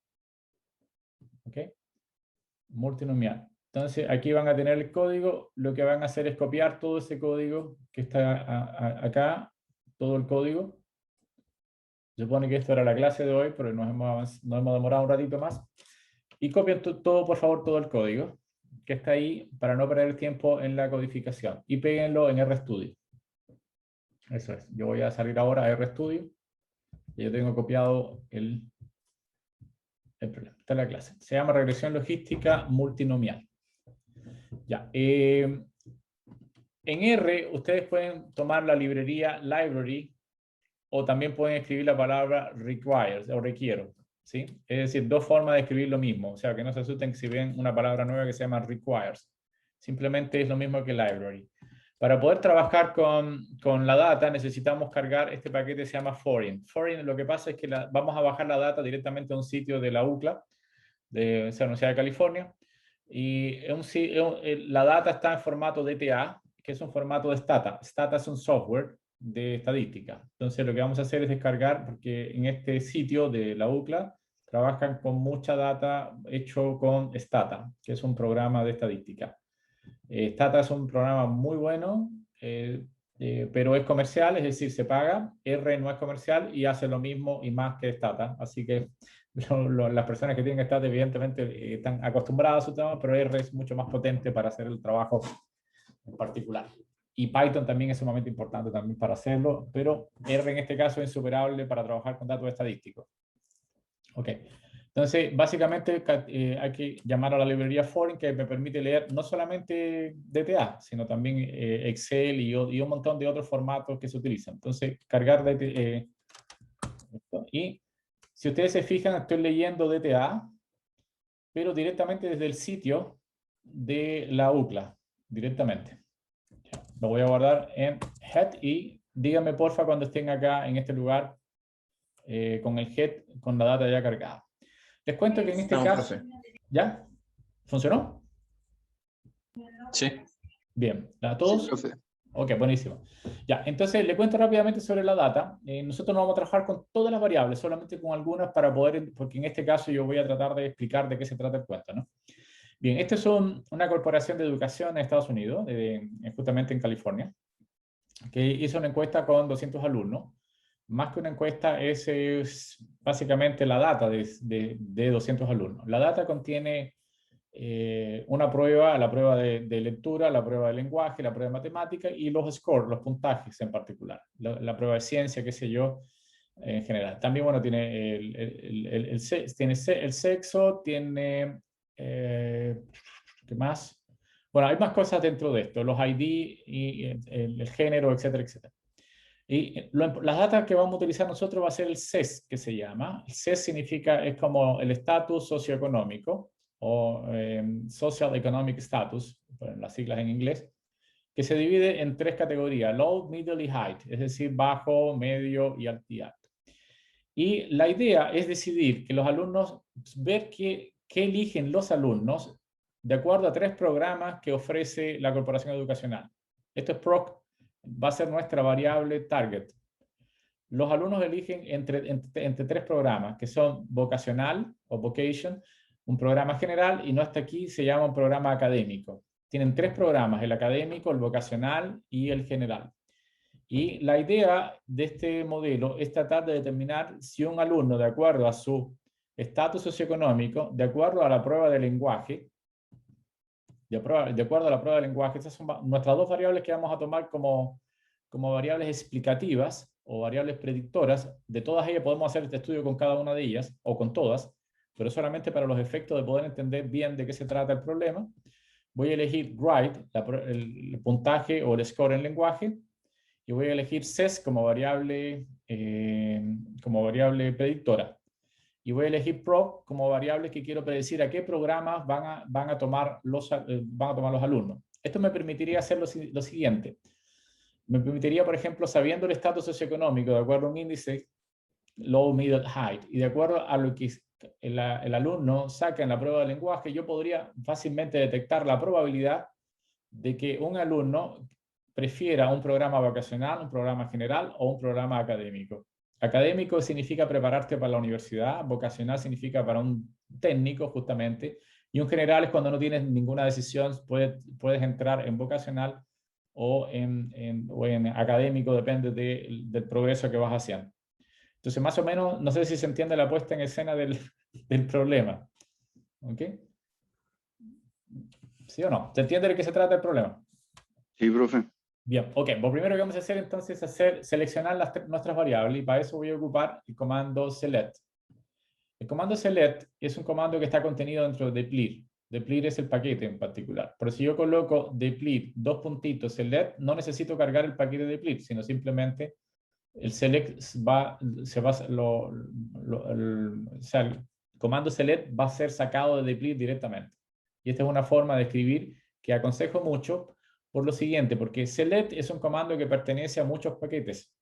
¿Ok? Multinomial. Entonces, aquí van a tener el código. Lo que van a hacer es copiar todo ese código que está acá, todo el código. Se supone que esto era la clase de hoy, pero nos hemos demorado un ratito más. Y copian todo, por favor, todo el código que está ahí para no perder el tiempo en la codificación. Y péguenlo en RStudio. Eso es. Yo voy a salir ahora a RStudio. Y yo tengo copiado el problema. Esta es la clase. Se llama regresión logística multinomial. Ya. En R, ustedes pueden tomar la librería library o también pueden escribir la palabra requires o requiero. ¿Sí? Es decir, 2 formas de escribir lo mismo. O sea, que no se asusten si ven una palabra nueva que se llama requires. Simplemente es lo mismo que library. Para poder trabajar con la data necesitamos cargar este paquete que se llama foreign. Foreign, lo que pasa es que vamos a bajar la data directamente a un sitio de la UCLA de esa Universidad de California. Y la data está en formato DTA, que es un formato de Stata. Stata es un software de estadística. Entonces lo que vamos a hacer es descargar, porque en este sitio de la UCLA trabajan con mucha data hecho con Stata, que es un programa de estadística. Stata es un programa muy bueno, pero es comercial, es decir, se paga. R no es comercial y hace lo mismo y más que Stata. Así que las personas que tienen Stata evidentemente están acostumbradas a su tema, pero R es mucho más potente para hacer el trabajo en particular. Y Python también es sumamente importante también para hacerlo, pero R en este caso es insuperable para trabajar con datos estadísticos. Ok. Entonces, básicamente hay que llamar a la librería Foreign, que me permite leer no solamente DTA, sino también Excel y un montón de otros formatos que se utilizan. Entonces, cargar DTA. Y si ustedes se fijan, estoy leyendo DTA, pero directamente desde el sitio de la UCLA, directamente. Lo voy a guardar en head y díganme porfa cuando estén acá en este lugar con el head, con la data ya cargada. Les cuento que en este caso... ¿Ya? ¿Funcionó? Sí. Bien. ¿A todos? Sí, profe. Ok, buenísimo. Ya, entonces le cuento rápidamente sobre la data. Nosotros no vamos a trabajar con todas las variables, solamente con algunas para poder, porque en este caso yo voy a tratar de explicar de qué se trata el cuento, ¿no? Bien, esta es una corporación de educación en Estados Unidos, justamente en California, que hizo una encuesta con 200 alumnos. Más que una encuesta, es básicamente la data de 200 alumnos. La data contiene una prueba, la prueba de lectura, la prueba de lenguaje, la prueba de matemática y los scores, los puntajes en particular. La prueba de ciencia, qué sé yo, en general. También, bueno, tiene el sexo, tiene... ¿qué más? Bueno, hay más cosas dentro de esto, los ID y el género, etcétera, etcétera. Y las datas que vamos a utilizar nosotros va a ser el SES, que se llama. El SES significa, es como el estatus socioeconómico, o Social Economic Status, las siglas en inglés, que se divide en tres categorías, low, middle y height, es decir, bajo, medio y alto. Y la idea es decidir que los alumnos, ver qué eligen los alumnos de acuerdo a tres programas que ofrece la Corporación Educacional. Esto es PROC, va a ser nuestra variable target. Los alumnos eligen entre tres programas, que son vocacional o vocation, un programa general, y no hasta aquí se llama un programa académico. Tienen tres programas, el académico, el vocacional y el general. Y la idea de este modelo es tratar de determinar si un alumno, de acuerdo a su estatus socioeconómico, de acuerdo a la prueba de lenguaje, de acuerdo a la prueba de lenguaje, estas son nuestras dos variables que vamos a tomar como variables explicativas o variables predictoras. De todas ellas podemos hacer este estudio con cada una de ellas, o con todas, pero solamente para los efectos de poder entender bien de qué se trata el problema. Voy a elegir grade, el puntaje o el score en lenguaje, y voy a elegir SES como variable predictora. Y voy a elegir PROC como variable que quiero predecir a qué programas van a tomar los alumnos. Esto me permitiría hacer lo siguiente. Me permitiría, por ejemplo, sabiendo el estatus socioeconómico, de acuerdo a un índice low, middle, height, y de acuerdo a lo que el alumno saca en la prueba de lenguaje, yo podría fácilmente detectar la probabilidad de que un alumno prefiera un programa vocacional, un programa general o un programa académico. Académico significa prepararte para la universidad, vocacional significa para un técnico justamente, y un general es cuando no tienes ninguna decisión, puedes entrar en vocacional o en académico, depende del progreso que vas haciendo. Entonces, más o menos, no sé si se entiende la puesta en escena del problema. ¿Ok? ¿Sí o no? ¿Se entiende de qué se trata el problema? Sí, profe. Bien, ok. Lo primero que vamos a hacer entonces es seleccionar nuestras variables, y para eso voy a ocupar el comando select. El comando select es un comando que está contenido dentro de deplir. Deplir es el paquete en particular. Pero si yo coloco deplir, dos puntitos, select, no necesito cargar el paquete deplir, sino simplemente el select el comando select va a ser sacado de deplir directamente. Y esta es una forma de escribir que aconsejo mucho por lo siguiente, porque select es un comando que pertenece a muchos paquetes.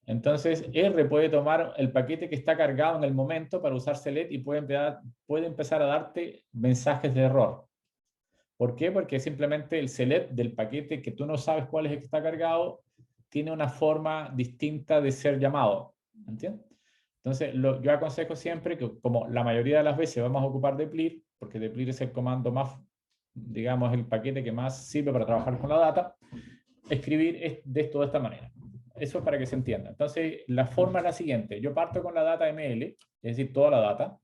Entonces, R puede tomar el paquete que está cargado en el momento para usar select y puede empezar a darte mensajes de error. ¿Por qué? Porque simplemente el select del paquete que tú no sabes cuál es el que está cargado tiene una forma distinta de ser llamado. ¿Entiendes? Entonces, yo aconsejo siempre que, como la mayoría de las veces vamos a ocupar deplir, porque deplir es el comando más, digamos, el paquete que más sirve para trabajar con la data, escribir de esto de esta manera. Eso es para que se entienda. Entonces, la forma es la siguiente. Yo parto con la data ML, es decir, toda la data.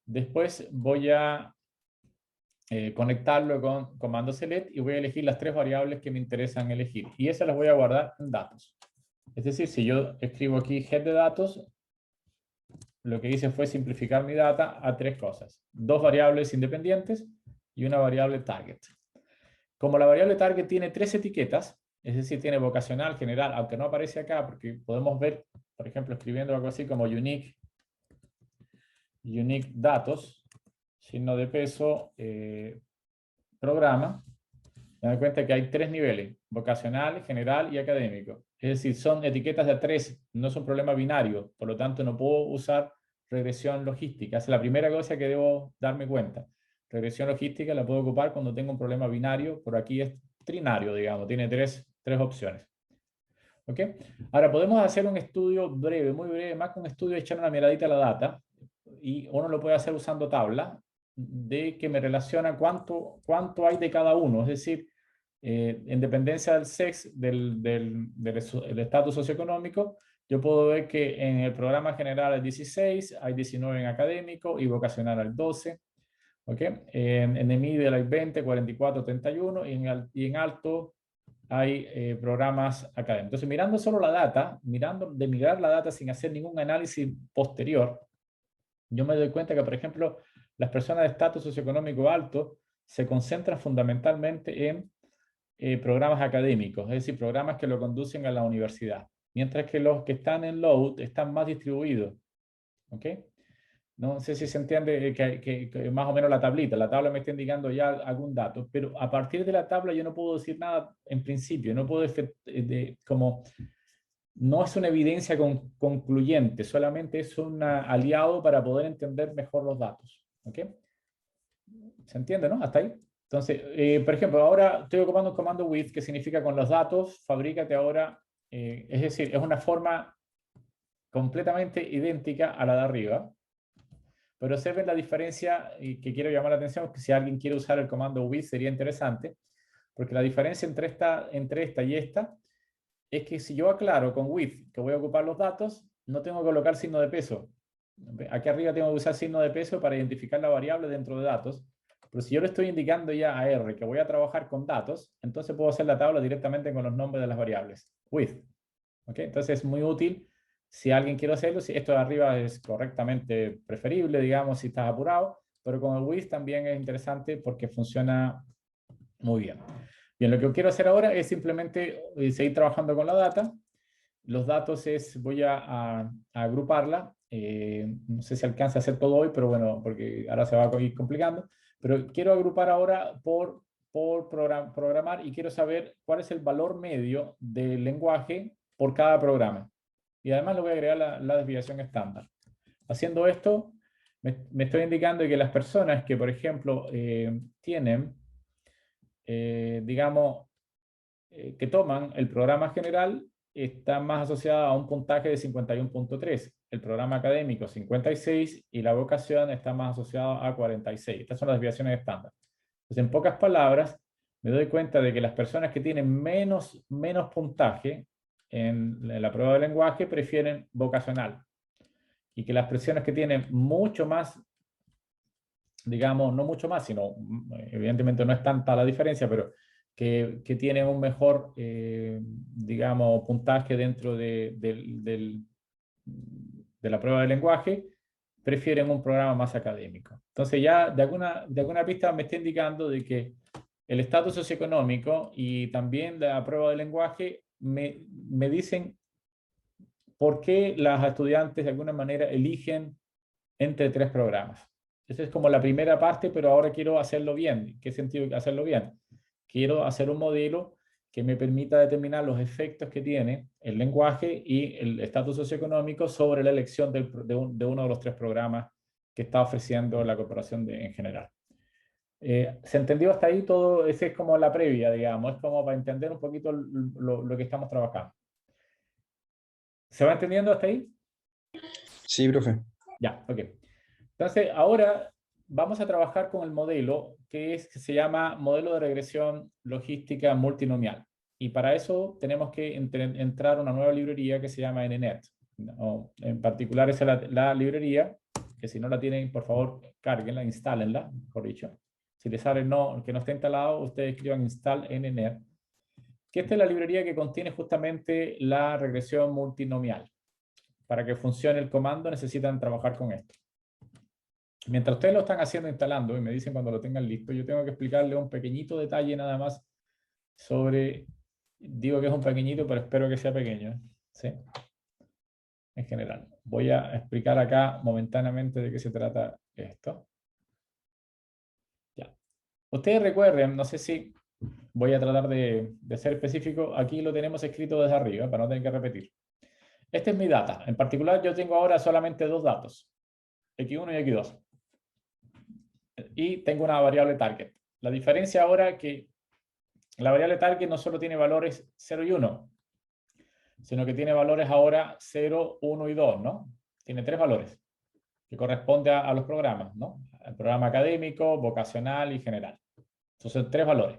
Después voy a conectarlo con comando select y voy a elegir las 3 variables que me interesan elegir. Y esas las voy a guardar en datos. Es decir, si yo escribo aquí head de datos, lo que hice fue simplificar mi data a 3 cosas. 2 variables independientes y una variable target. Como la variable target tiene 3 etiquetas, es decir, tiene vocacional, general, aunque no aparece acá, porque podemos ver, por ejemplo, escribiendo algo así como unique datos, signo de peso, programa, me doy cuenta que hay 3 niveles, vocacional, general y académico. Es decir, son etiquetas de 3, no es un problema binario, por lo tanto no puedo usar regresión logística. Esa es la primera cosa que debo darme cuenta. Regresión logística la puedo ocupar cuando tengo un problema binario, por aquí es trinario, digamos, tiene 3 opciones. ¿Ok? Ahora podemos hacer un estudio breve, muy breve, más que un estudio, echar una miradita a la data, y uno lo puede hacer usando tabla, de que me relaciona cuánto hay de cada uno, es decir, en dependencia del sex, del estatus socioeconómico, yo puedo ver que en el programa general hay 16, hay 19 en académico y vocacional hay 12. ¿Okay? En el middle hay 20, 44, 31 y en alto hay programas académicos. Entonces, mirando solo la data, mirar la data sin hacer ningún análisis posterior, yo me doy cuenta que, por ejemplo, las personas de estatus socioeconómico alto se concentran fundamentalmente en programas académicos, es decir, programas que lo conducen a la universidad, mientras que los que están en load están más distribuidos. ¿Ok? No sé si se entiende que más o menos la tabla me está indicando ya algún dato, pero a partir de la tabla yo no puedo decir nada en principio, no puedo como no es una evidencia concluyente, solamente es un aliado para poder entender mejor los datos. ¿Ok? ¿Se entiende, no? Hasta ahí. Entonces, por ejemplo, ahora estoy ocupando un comando with, que significa con los datos, fabrícate ahora, es decir, es una forma completamente idéntica a la de arriba, pero observen la diferencia y que quiero llamar la atención, que si alguien quiere usar el comando with sería interesante, porque la diferencia entre esta y esta es que si yo aclaro con with que voy a ocupar los datos, no tengo que colocar signo de peso. Aquí arriba tengo que usar signo de peso para identificar la variable dentro de datos, pero si yo le estoy indicando ya a R que voy a trabajar con datos, entonces puedo hacer la tabla directamente con los nombres de las variables. With. ¿Okay? Entonces es muy útil si alguien quiere hacerlo. Si esto de arriba es correctamente preferible, digamos, si estás apurado, pero con el with también es interesante porque funciona muy bien. Bien, lo que quiero hacer ahora es simplemente seguir trabajando con la data. Los datos voy a agruparla. No sé si alcanza a hacer todo hoy, pero bueno, porque ahora se va a ir complicando. Pero quiero agrupar ahora por programar y quiero saber cuál es el valor medio del lenguaje por cada programa. Y además le voy a agregar la desviación estándar. Haciendo esto, me estoy indicando que las personas que, por ejemplo, tienen, digamos, que toman el programa general, está más asociada a un puntaje de 51.3, el programa académico 56 y la vocación está más asociada a 46. Estas son las desviaciones estándar. Entonces, en pocas palabras, me doy cuenta de que las personas que tienen menos puntaje en la prueba de lenguaje prefieren vocacional y que las personas que tienen mucho más, digamos, no mucho más, sino evidentemente no es tanta la diferencia, pero que tienen un mejor, digamos, puntaje dentro de la prueba de lenguaje, prefieren un programa más académico. Entonces ya de alguna pista me está indicando de que el estatus socioeconómico y también la prueba de lenguaje me dicen por qué las estudiantes de alguna manera eligen entre 3 programas. Esa es como la primera parte, pero ahora quiero hacerlo bien. ¿Qué sentido hacerlo bien? Quiero hacer un modelo que me permita determinar los efectos que tiene el lenguaje y el estatus socioeconómico sobre la elección de uno de los 3 programas que está ofreciendo la corporación en general. ¿Se entendió hasta ahí todo? Esa es como la previa, digamos, es como para entender un poquito lo que estamos trabajando. ¿Se va entendiendo hasta ahí? Sí, profe. Ya, ok. Entonces, ahora vamos a trabajar con el modelo que se llama modelo de regresión logística multinomial. Y para eso tenemos que entrar a una nueva librería que se llama NNet. En particular, esa es la librería, que si no la tienen, por favor, cárguenla, instálenla, mejor dicho. Si les sale que no esté instalado, ustedes escriban install NNet. Que esta es la librería que contiene justamente la regresión multinomial. Para que funcione el comando necesitan trabajar con esto. Mientras ustedes lo están haciendo, instalando, y me dicen cuando lo tengan listo, yo tengo que explicarle un pequeñito detalle nada más sobre, digo que es un pequeñito, pero espero que sea pequeño, ¿sí? En general. Voy a explicar acá momentáneamente de qué se trata esto. Ya. Ustedes recuerden, no sé si voy a tratar de ser específico, aquí lo tenemos escrito desde arriba para no tener que repetir. Este es mi data. En particular, yo tengo ahora solamente 2 datos, X1 y X2. Y tengo una variable target. La diferencia ahora es que la variable target no solo tiene valores 0 y 1, sino que tiene valores ahora 0, 1 y 2, ¿no? Tiene 3 valores que corresponden a los programas, ¿no? El programa académico, vocacional y general. Entonces, 3 valores.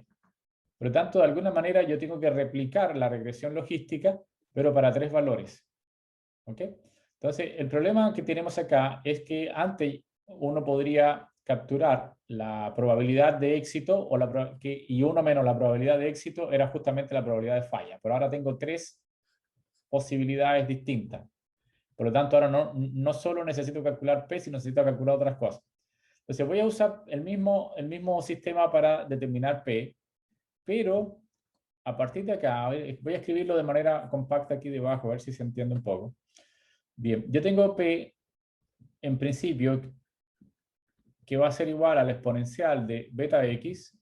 Por lo tanto, de alguna manera yo tengo que replicar la regresión logística, pero para 3 valores. ¿Ok? Entonces, el problema que tenemos acá es que antes uno podría capturar la probabilidad de éxito y 1 menos la probabilidad de éxito era justamente la probabilidad de falla. Pero ahora tengo 3 posibilidades distintas. Por lo tanto, ahora no solo necesito calcular P, sino necesito calcular otras cosas. Entonces voy a usar el mismo sistema para determinar P, pero a partir de acá voy a escribirlo de manera compacta aquí debajo, a ver si se entiende un poco. Bien, yo tengo P en principio que va a ser igual al exponencial de beta x,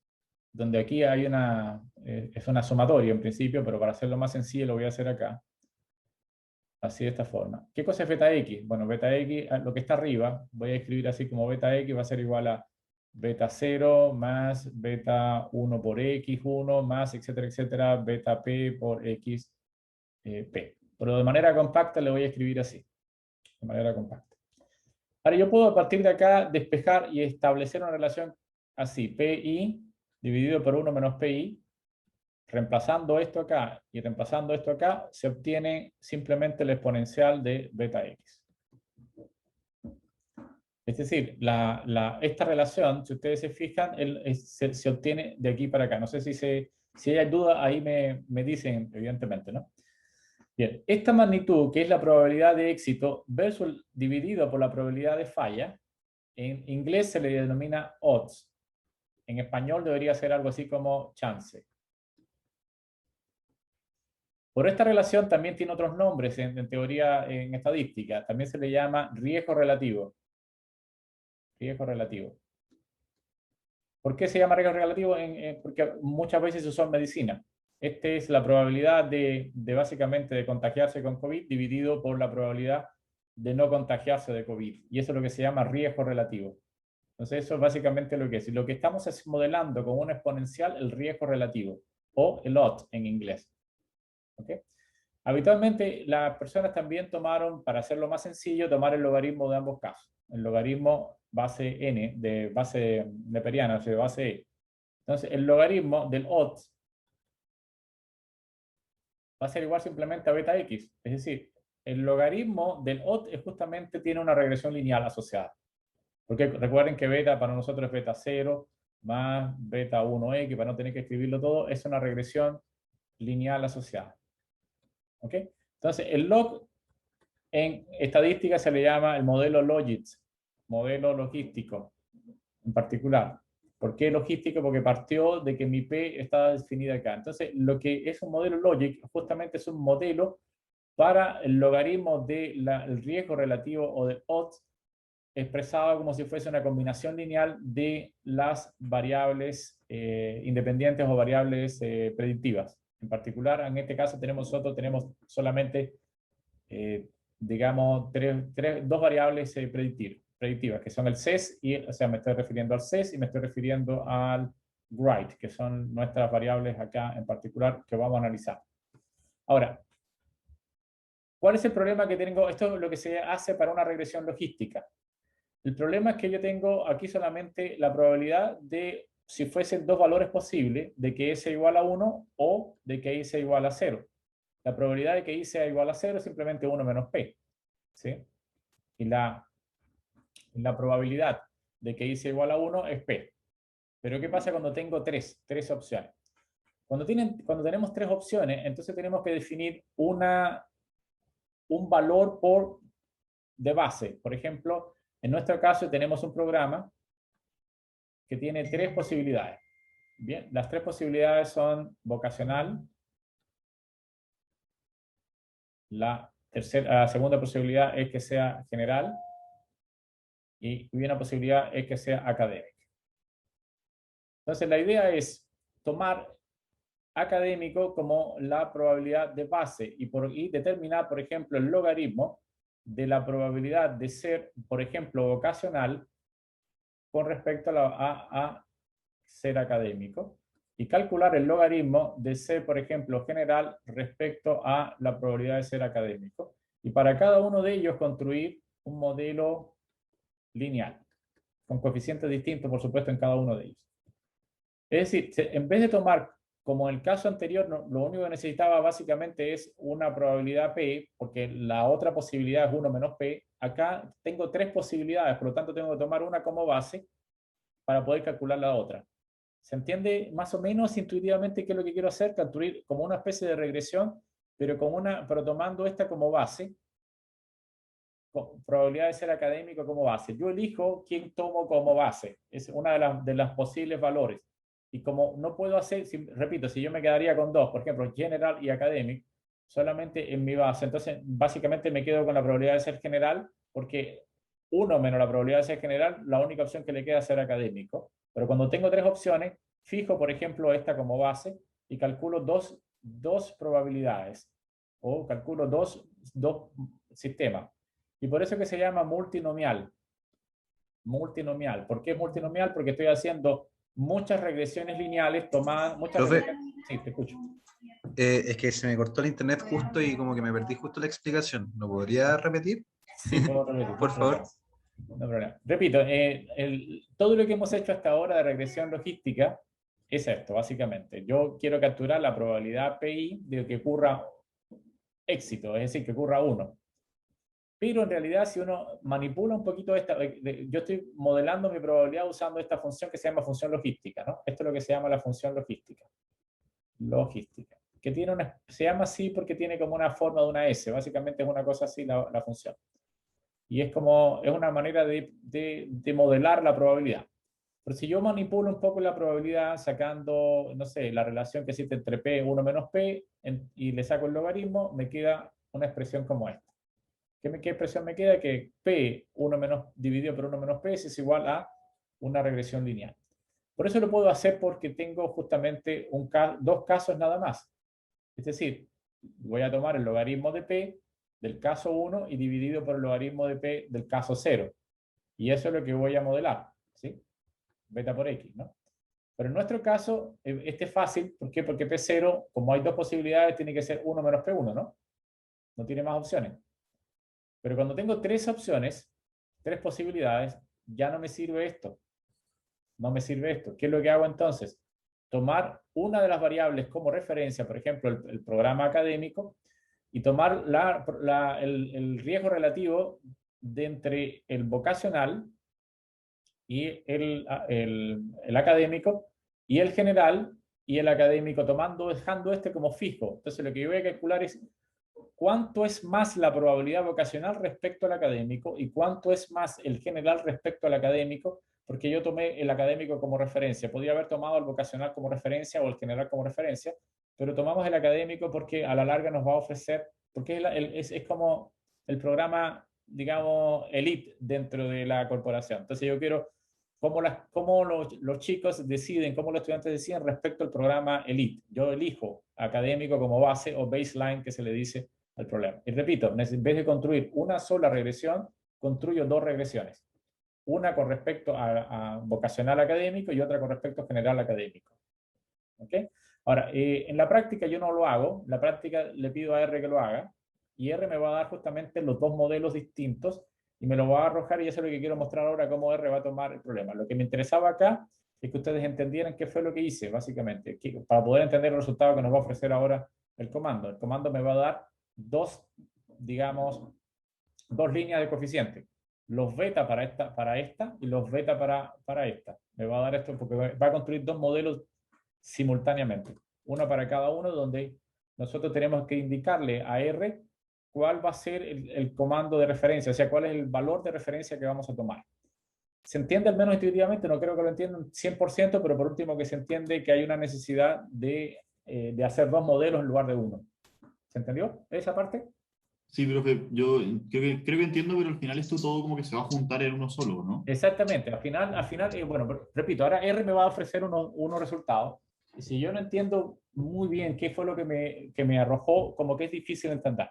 donde aquí hay es una sumatoria en principio, pero para hacerlo más sencillo lo voy a hacer acá. Así de esta forma. ¿Qué cosa es beta x? Bueno, beta x, lo que está arriba, voy a escribir así como beta x va a ser igual a beta 0 más beta 1 por x1 más etcétera, etcétera, beta p por x p. Pero de manera compacta le voy a escribir así. De manera compacta. Ahora yo puedo a partir de acá despejar y establecer una relación así. Pi dividido por 1 menos pi. Reemplazando esto acá y reemplazando esto acá, se obtiene simplemente el exponencial de beta x. Es decir, esta relación, si ustedes se fijan, se obtiene de aquí para acá. No sé si hay duda, ahí me dicen, evidentemente, ¿no? Bien, esta magnitud, que es la probabilidad de éxito, versus dividido por la probabilidad de falla, en inglés se le denomina odds. En español debería ser algo así como chance. Por esta relación también tiene otros nombres en teoría, en estadística. También se le llama riesgo relativo. Riesgo relativo. ¿Por qué se llama riesgo relativo? Porque muchas veces se usa en medicina. Esta es la probabilidad de básicamente de contagiarse con COVID dividido por la probabilidad de no contagiarse de COVID. Y eso es lo que se llama riesgo relativo. Entonces eso es básicamente lo que es. Lo que estamos es modelando con un exponencial el riesgo relativo, o el odds en inglés. ¿Ok? Habitualmente las personas también tomaron, para hacerlo más sencillo, tomar el logaritmo de ambos casos. El logaritmo base n, de base neperiana, o sea, de base e. Entonces, el logaritmo del odds va a ser igual simplemente a beta x. Es decir, el logaritmo del odds justamente tiene una regresión lineal asociada. Porque recuerden que beta para nosotros es beta 0 más beta 1x, para no tener que escribirlo todo, es una regresión lineal asociada. ¿Ok? Entonces, el log en estadística se le llama el modelo Logitz, modelo logístico en particular. ¿Por qué logístico? Porque partió de que mi P estaba definida acá. Entonces, lo que es un modelo Logic justamente es un modelo para el logaritmo del riesgo relativo o del odds expresado como si fuese una combinación lineal de las variables independientes o variables predictivas. En particular, en este caso nosotros tenemos solamente, digamos, dos variables predictivas, que son el CES, o sea, me estoy refiriendo al CES y me estoy refiriendo al Write, que son nuestras variables acá en particular que vamos a analizar. Ahora, ¿cuál es el problema que tengo? Esto es lo que se hace para una regresión logística. El problema es que yo tengo aquí solamente la probabilidad de, si fuesen dos valores posibles, de que y sea igual a 1 o de que y sea igual a 0. La probabilidad de que y sea igual a 0 es simplemente 1 menos p. ¿Sí? Y la probabilidad de que y sea igual a 1 es p. Pero ¿qué pasa cuando tengo tres opciones? Cuando tenemos tres opciones, entonces tenemos que definir un valor de base. Por ejemplo, en nuestro caso tenemos un programa que tiene tres posibilidades. Bien, las tres posibilidades son vocacional, la segunda posibilidad es que sea general y una posibilidad es que sea académica. Entonces la idea es tomar académico como la probabilidad de base y determinar, por ejemplo, el logaritmo de la probabilidad de ser, por ejemplo, vocacional con respecto a ser académico y calcular el logaritmo de ser, por ejemplo, general respecto a la probabilidad de ser académico. Y para cada uno de ellos construir un modelo lineal, con coeficientes distintos, por supuesto, en cada uno de ellos. Es decir, en vez de tomar, como en el caso anterior, lo único que necesitaba básicamente es una probabilidad P, porque la otra posibilidad es 1 menos P. Acá tengo tres posibilidades, por lo tanto tengo que tomar una como base para poder calcular la otra. ¿Se entiende más o menos intuitivamente qué es lo que quiero hacer? Construir como una especie de regresión, pero tomando esta como base, con probabilidad de ser académico como base. Yo elijo quién tomo como base. Es una de las posibles valores. Y como no puedo hacer, repito, si yo me quedaría con dos, por ejemplo, general y académico, solamente en mi base, entonces básicamente me quedo con la probabilidad de ser general, porque 1 menos la probabilidad de ser general, la única opción que le queda es ser académico. Pero cuando tengo tres opciones, fijo, por ejemplo, esta como base y calculo dos probabilidades o calculo dos sistemas. Y por eso que se llama multinomial. Multinomial. ¿Por qué multinomial? Porque estoy haciendo muchas regresiones lineales tomadas. Profe, Sí, te escucho. es que se me cortó el internet justo y como que me perdí justo la explicación. ¿No podría repetir? Sí, puedo repetir. Por favor. No problema. Repito, todo lo que hemos hecho hasta ahora de regresión logística es esto, básicamente. Yo quiero capturar la probabilidad PI de que ocurra éxito, es decir, que ocurra 1. Pero en realidad, si uno manipula un poquito yo estoy modelando mi probabilidad usando esta función que se llama función logística, ¿no? Esto es lo que se llama la función logística. Logística. Que se llama así porque tiene como una forma de una S. Básicamente es una cosa así la función. Y es una manera de modelar la probabilidad. Pero si yo manipulo un poco la probabilidad sacando, no sé, la relación que existe entre P, 1 menos P, y le saco el logaritmo, me queda una expresión como esta. ¿Qué expresión me queda? Que P dividido por 1 menos P es igual a una regresión lineal. Por eso lo puedo hacer porque tengo justamente dos casos nada más. Es decir, voy a tomar el logaritmo de P del caso 1 y dividido por el logaritmo de P del caso 0. Y eso es lo que voy a modelar, ¿sí? Beta por X, ¿no? Pero en nuestro caso, este es fácil. ¿Por qué? Porque P0, como hay dos posibilidades, tiene que ser 1 menos P1, ¿no? No tiene más opciones. Pero cuando tengo tres opciones, tres posibilidades, ya no me sirve esto. No me sirve esto. ¿Qué es lo que hago entonces? Tomar una de las variables como referencia, por ejemplo, el programa académico, y tomar el riesgo relativo de entre el vocacional y el académico, y el general y el académico, dejando este como fijo. Entonces lo que yo voy a calcular es cuánto es más la probabilidad vocacional respecto al académico y cuánto es más el general respecto al académico, porque yo tomé el académico como referencia. Podría haber tomado el vocacional como referencia o el general como referencia, pero tomamos el académico porque a la larga nos va a ofrecer, porque es como el programa, digamos, elite dentro de la corporación. Entonces yo quiero cómo los chicos deciden, cómo los estudiantes deciden respecto al programa Elite. Yo elijo académico como base o baseline que se le dice al problema. Y repito, en vez de construir una sola regresión, construyo dos regresiones. Una con respecto a vocacional académico y otra con respecto a general académico. ¿Ok? Ahora, en la práctica yo no lo hago, en la práctica le pido a R que lo haga, y R me va a dar justamente los dos modelos distintos, y me lo va a arrojar, y eso es lo que quiero mostrar ahora, cómo R va a tomar el problema. Lo que me interesaba acá es que ustedes entendieran qué fue lo que hice, básicamente, para poder entender el resultado que nos va a ofrecer ahora el comando. El comando me va a dar dos, digamos, dos líneas de coeficiente. Los beta para esta y los beta para esta. Me va a dar esto porque va a construir dos modelos simultáneamente. Uno para cada uno, donde nosotros tenemos que indicarle a R cuál va a ser el comando de referencia, o sea, cuál es el valor de referencia que vamos a tomar. ¿Se entiende al menos intuitivamente? No creo que lo entiendan 100%, pero por último que se entiende que hay una necesidad de hacer dos modelos en lugar de uno. ¿Se entendió esa parte? Sí, profe, yo creo que entiendo, pero al final esto todo como que se va a juntar en uno solo, ¿no? Exactamente. Al final bueno, repito, ahora R me va a ofrecer unos resultados. Y si yo no entiendo muy bien qué fue lo que me arrojó, como que es difícil entender.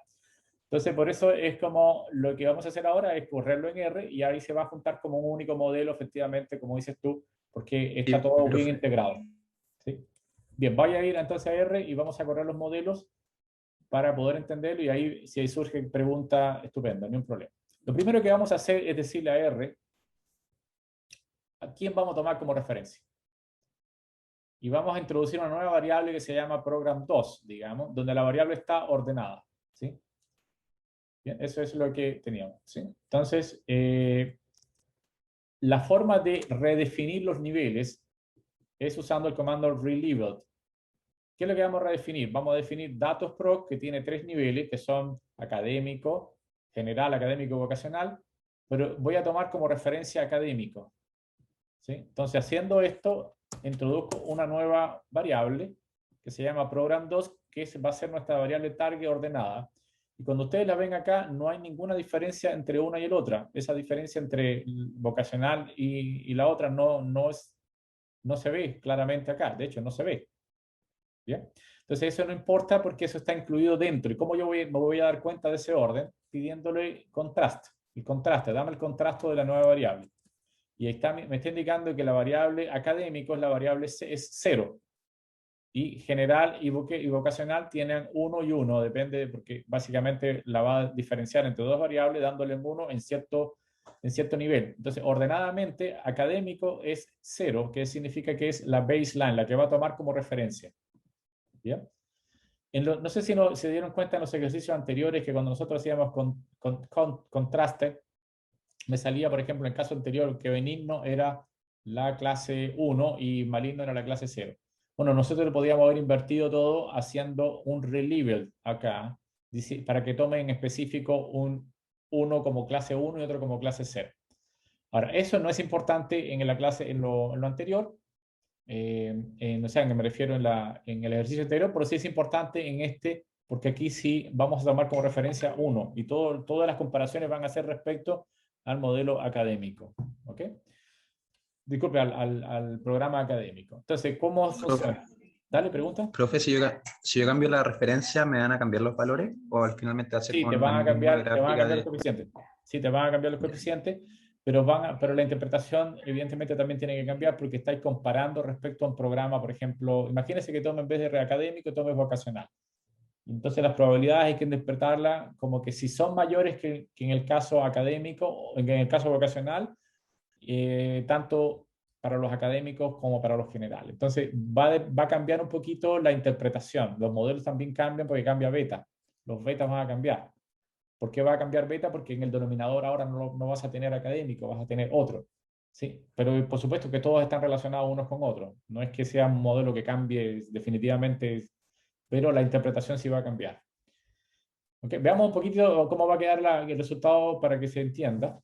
Entonces, por eso es como lo que vamos a hacer ahora es correrlo en R y ahí se va a juntar como un único modelo, efectivamente, como dices tú, porque está Sí, todo bien profe. integrado. ¿Sí? Bien, voy a ir entonces a R y vamos a correr los modelos para poder entenderlo, y ahí si ahí surge pregunta, estupenda, no hay un problema. Lo primero que vamos a hacer es decirle a R a quién vamos a tomar como referencia. Y vamos a introducir una nueva variable que se llama program2, digamos, donde la variable está ordenada. ¿Sí? Bien, eso es lo que teníamos. ¿Sí? Entonces, la forma de redefinir los niveles es usando el comando relabeled. ¿Qué es lo que vamos a redefinir? Vamos a definir datos proc, que tiene tres niveles, que son académico, general, académico, vocacional, pero voy a tomar como referencia académico. ¿Sí? Entonces, haciendo esto, introduzco una nueva variable que se llama program2, que va a ser nuestra variable target ordenada. Y cuando ustedes la ven acá, no hay ninguna diferencia entre una y la otra. Esa diferencia entre vocacional y la otra no se ve claramente acá. De hecho, no se ve. ¿Bien? Entonces eso no importa porque eso está incluido dentro. ¿Y cómo yo me voy a dar cuenta de ese orden? Pidiéndole contraste. El contraste, dame el contraste de la nueva variable. Y ahí está, me está indicando que la variable académico es la variable es 0. Y general y vocacional tienen 1 y 1, depende, porque básicamente la va a diferenciar entre dos variables dándole un 1 en cierto nivel. Entonces, ordenadamente, académico es 0, que significa que es la baseline, la que va a tomar como referencia. ¿Bien? No sé si se dieron cuenta en los ejercicios anteriores que cuando nosotros hacíamos contraste, me salía, por ejemplo, en el caso anterior, que benigno era la clase 1 y maligno era la clase 0. Bueno, nosotros lo podíamos haber invertido todo haciendo un relabel acá, para que tome en específico uno como clase 1 y otro como clase 0. Ahora, eso no es importante en la clase, en lo anterior, no sé, me refiero en el ejercicio anterior, pero sí es importante en este, porque aquí sí vamos a tomar como referencia 1 y todas las comparaciones van a ser respecto al modelo académico. ¿Ok? Disculpe, al programa académico. Entonces, ¿cómo funciona? Dale, pregunta. Profe, si yo cambio la referencia, ¿me van a cambiar los valores? ¿O al finalmente va a ser Sí, te con la van a misma cambiar gráfica los de... coeficientes. Sí, te van a cambiar los coeficientes, pero la interpretación evidentemente también tiene que cambiar porque estáis comparando respecto a un programa, por ejemplo, imagínense que tome en vez de reacadémico, tome vocacional. Entonces las probabilidades hay que interpretarlas como que si son mayores que en el caso académico, o en el caso vocacional, tanto para los académicos como para los generales. Entonces va a cambiar un poquito la interpretación. Los modelos también cambian porque cambia beta. Los betas van a cambiar. ¿Por qué va a cambiar beta? Porque en el denominador ahora no vas a tener académico, vas a tener otro. ¿Sí? Pero por supuesto que todos están relacionados unos con otros. No es que sea un modelo que cambie definitivamente, pero la interpretación sí va a cambiar. ¿Okay? Veamos un poquito cómo va a quedar el resultado para que se entienda.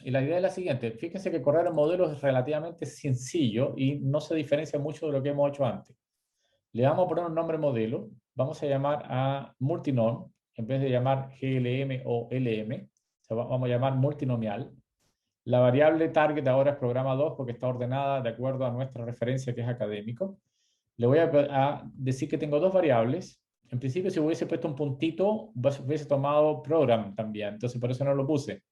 Y la idea es la siguiente. Fíjense que correr el modelo es relativamente sencillo y no se diferencia mucho de lo que hemos hecho antes. Le vamos a poner un nombre modelo. Vamos a llamar a multinorm, en vez de llamar GLM o LM. Vamos a llamar multinomial. La variable target ahora es programa 2 porque está ordenada de acuerdo a nuestra referencia que es académico. Le voy a decir que tengo dos variables. En principio, si hubiese puesto un puntito, hubiese tomado program también. Entonces, por eso no lo puse.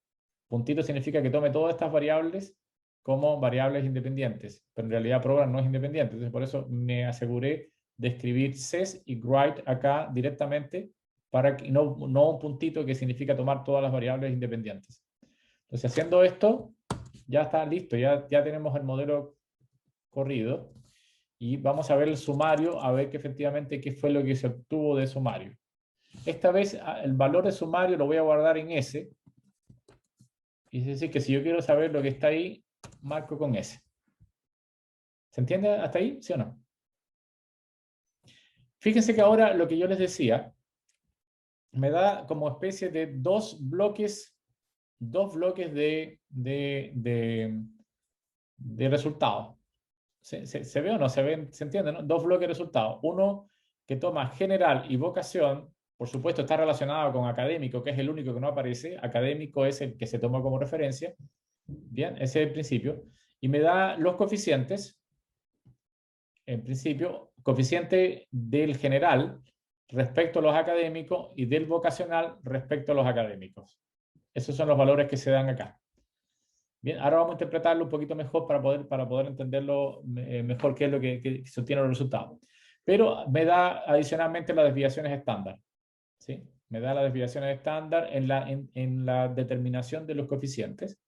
Puntito significa que tome todas estas variables como variables independientes. Pero en realidad program no es independiente. Entonces, por eso me aseguré de escribir ses y write acá directamente para que no un puntito que significa tomar todas las variables independientes. Entonces, haciendo esto, ya está listo, ya tenemos el modelo corrido y vamos a ver el sumario, a ver que efectivamente qué fue lo que se obtuvo de sumario. Esta vez el valor de sumario lo voy a guardar en S, y es decir que si yo quiero saber lo que está ahí, marco con S. ¿Se entiende hasta ahí? ¿Sí o no? Fíjense que ahora lo que yo les decía, me da como especie de dos bloques de resultados. ¿Se ve o no? ¿Se entiende? ¿No? Dos bloques de resultados. Uno que toma general y vocación, por supuesto está relacionado con académico, que es el único que no aparece. Académico es el que se tomó como referencia. Bien, ese es el principio. Y me da los coeficientes. En principio, coeficiente del general respecto a los académicos y del vocacional respecto a los académicos. Esos son los valores que se dan acá. Bien, ahora vamos a interpretarlo un poquito mejor para poder entenderlo mejor qué es lo que sostiene los resultados. Pero me da adicionalmente las desviaciones estándar. ¿Sí? Me da las desviaciones estándar en la determinación de los coeficientes.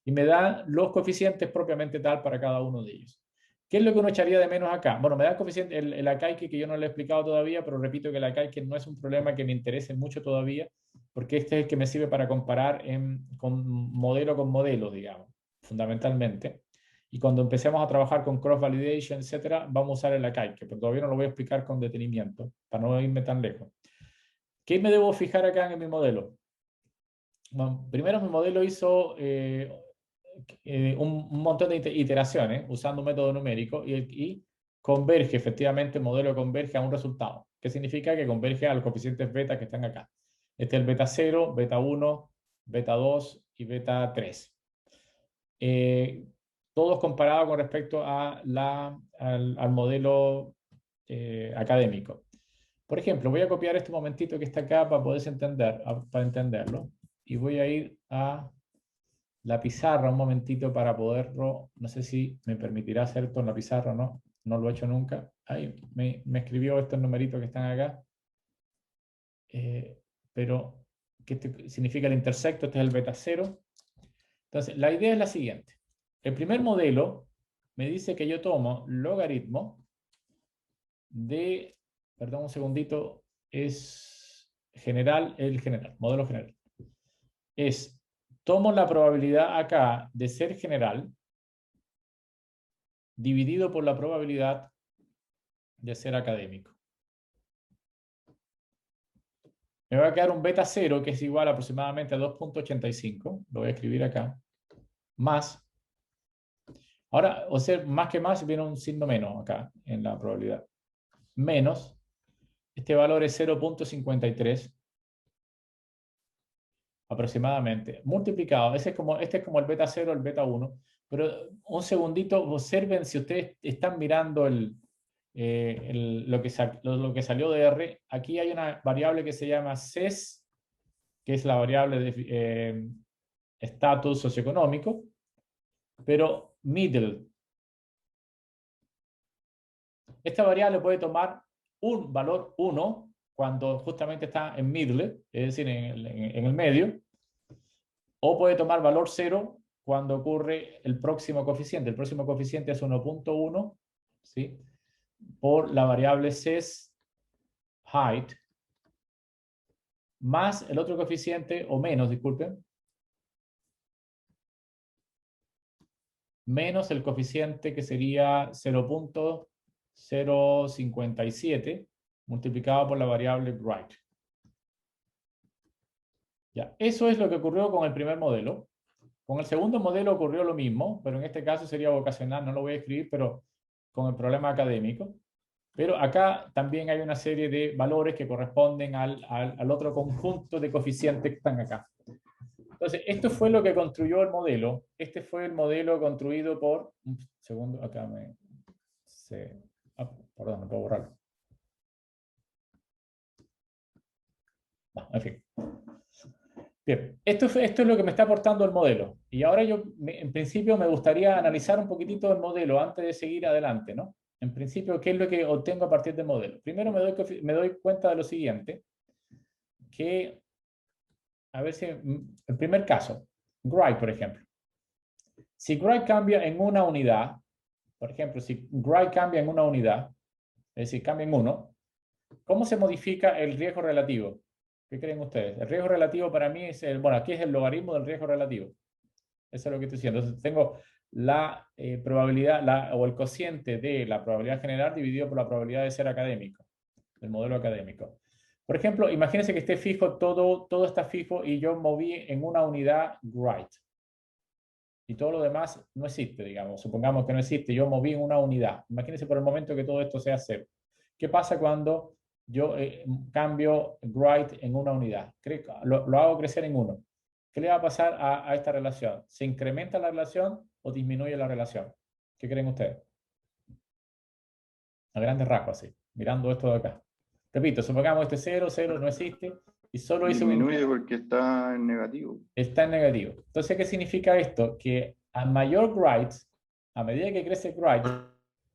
Y me da los coeficientes propiamente tal para cada uno de ellos. ¿Qué es lo que uno echaría de menos acá? Bueno, me da el coeficiente, el Akaike que yo no le he explicado todavía, pero repito que el Akaike no es un problema que me interese mucho todavía, porque este es el que me sirve para comparar con modelo, digamos, fundamentalmente. Y cuando empecemos a trabajar con cross-validation, etcétera, vamos a usar el Akaike, pero todavía no lo voy a explicar con detenimiento, para no irme tan lejos. ¿Qué me debo fijar acá en mi modelo? Bueno, primero mi modelo hizo un montón de iteraciones usando un método numérico y converge, efectivamente, el modelo converge a un resultado. ¿Qué significa? Que converge a los coeficientes beta que están acá. Este es el beta 0, beta 1, beta 2 y beta 3. Todos comparados con respecto a al modelo académico. Por ejemplo, voy a copiar este momentito que está acá para poder para entenderlo. Y voy a ir a la pizarra un momentito para poderlo, no sé si me permitirá hacer esto en la pizarra o no, no lo he hecho nunca. Ahí me escribió estos numeritos que están acá, pero ¿qué significa el intersecto? Este es el beta 0. Entonces, la idea es la siguiente. El primer modelo me dice que yo tomo logaritmo de, perdón un segundito, es general, modelo general. Tomo la probabilidad acá de ser general dividido por la probabilidad de ser académico. Me va a quedar un beta 0 que es igual aproximadamente a 2.85. Lo voy a escribir acá. Más. Ahora, o sea, más que más, viene un signo menos acá en la probabilidad. Menos. Este valor es 0.53. Aproximadamente. Multiplicado. Este es como el beta 0, el beta 1. Pero un segundito, observen si ustedes están mirando lo que salió de R. Aquí hay una variable que se llama SES, que es la variable de estatus socioeconómico, pero middle. Esta variable puede tomar un valor 1 cuando justamente está en middle, es decir, en el medio, o puede tomar valor 0 cuando ocurre el próximo coeficiente. El próximo coeficiente es 1.1, ¿sí? Por la variable ses height, más el otro coeficiente, o menos, disculpen, menos el coeficiente que sería 0.057 multiplicado por la variable right. Ya, eso es lo que ocurrió con el primer modelo. Con el segundo modelo ocurrió lo mismo, pero en este caso sería vocacional, no lo voy a escribir, pero con el problema académico. Pero acá también hay una serie de valores que corresponden al otro conjunto de coeficientes que están acá. Entonces, esto fue lo que construyó el modelo. Este fue el modelo construido por... Un segundo, acá me... perdón, no puedo borrarlo. En fin. Bien, esto es lo que me está aportando el modelo. Y ahora en principio, me gustaría analizar un poquitito el modelo antes de seguir adelante, ¿no? En principio, ¿qué es lo que obtengo a partir del modelo? Primero me doy cuenta de lo siguiente, que, a ver si, el primer caso, Gray, por ejemplo. Si Gray cambia en una unidad, por ejemplo, si Gray cambia en una unidad, es decir, cambia en 1, ¿cómo se modifica el riesgo relativo? ¿Qué creen ustedes? El riesgo relativo para mí es bueno, aquí es el logaritmo del riesgo relativo. Eso es lo que estoy diciendo. Entonces tengo la probabilidad, o el cociente de la probabilidad general dividido por la probabilidad de ser académico, del modelo académico. Por ejemplo, imagínense que esté fijo, todo está fijo y yo moví en una unidad Wright. Y todo lo demás no existe, digamos. Supongamos que no existe, yo moví en una unidad. Imagínense por el momento que todo esto sea 0. ¿Qué pasa cuando yo cambio Wright en una unidad? Lo hago crecer en 1. ¿Qué le va a pasar a esta relación? ¿Se incrementa la relación o disminuye la relación? ¿Qué creen ustedes? A grandes rasgos, así, mirando esto de acá. Repito, supongamos este 0, 0 no existe, y solo hice disminuye porque está en negativo. Está en negativo. Entonces, ¿qué significa esto? Que a mayor Wright, a medida que crece Wright,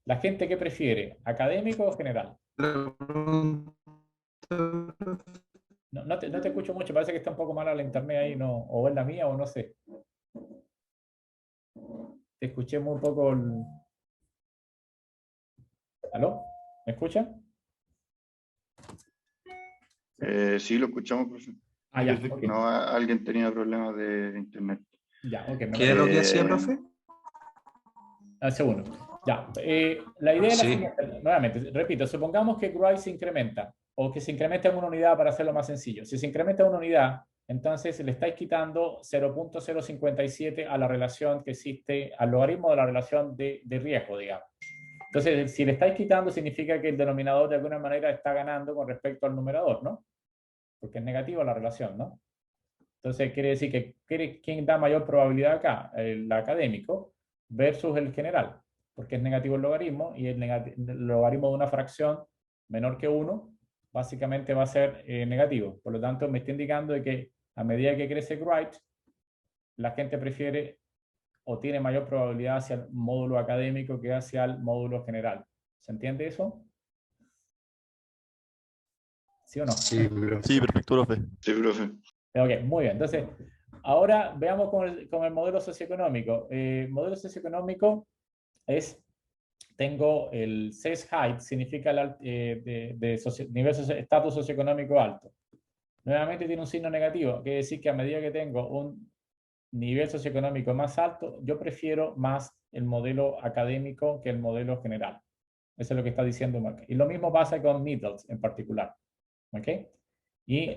la gente que prefiere, académico o general. No te escucho mucho, parece que está un poco mala la internet ahí, no, o es la mía o no sé. Te escuché muy poco. ¿Aló? ¿Me escucha? Sí, lo escuchamos, profesor. Ya, perfecto. ok. No, alguien tenía problemas de internet. Ya, ok. ¿Qué es lo que hacía, profe? Al segundo. Ya. La idea es la Sí. siguiente. Nuevamente, repito, supongamos que Wright se incrementa, o que se incrementa en una unidad para hacerlo más sencillo. Si se incrementa en una unidad, entonces le estáis quitando 0.057 a la relación que existe, al logaritmo de la relación de riesgo, digamos. Entonces, si le estáis quitando, significa que el denominador de alguna manera está ganando con respecto al numerador, ¿no? Porque es negativa la relación, ¿no? Entonces, quiere decir que ¿quién da mayor probabilidad acá? El académico versus el general, porque es negativo el logaritmo, y el logaritmo de una fracción menor que 1 básicamente va a ser negativo. Por lo tanto, me está indicando de que a medida que crece Wright, la gente prefiere o tiene mayor probabilidad hacia el módulo académico que hacia el módulo general. ¿Se entiende eso? ¿Sí o no? Sí, profe. Sí, perfecto, profe. Sí, profe. Ok, muy bien. Entonces, ahora veamos con el modelo socioeconómico. Modelo socioeconómico es, tengo el SES height, significa nivel estatus socioeconómico alto. Nuevamente tiene un signo negativo, quiere decir que a medida que tengo un nivel socioeconómico más alto, yo prefiero más el modelo académico que el modelo general. Eso es lo que está diciendo Mark. Y lo mismo pasa con middles en particular. ¿Ok? Y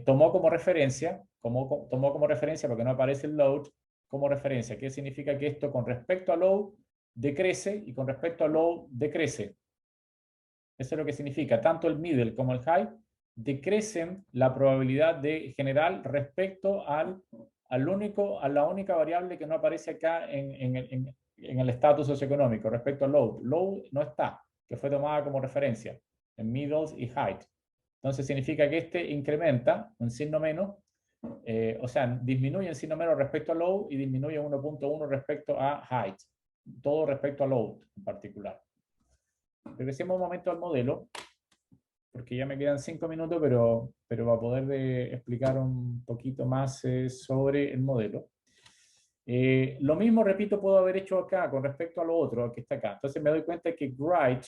tomó como referencia, porque no aparece el load, como referencia. ¿Qué significa? Que esto con respecto a load decrece y con respecto a low decrece. Eso es lo que significa. Tanto el middle como el high decrecen la probabilidad de general respecto a la única variable que no aparece acá en el estatus socioeconómico, respecto al load. Low no está, que fue tomada como referencia en middles y height. Entonces significa que este incrementa un signo menos, o sea, disminuye en signo menos respecto a low y disminuye 1.1 respecto a height. Todo respecto a load en particular. Regresemos un momento al modelo, porque ya me quedan 5 minutos, pero para poder explicar un poquito más sobre el modelo. Lo mismo, repito, puedo haber hecho acá con respecto a lo otro que está acá. Entonces me doy cuenta que Wright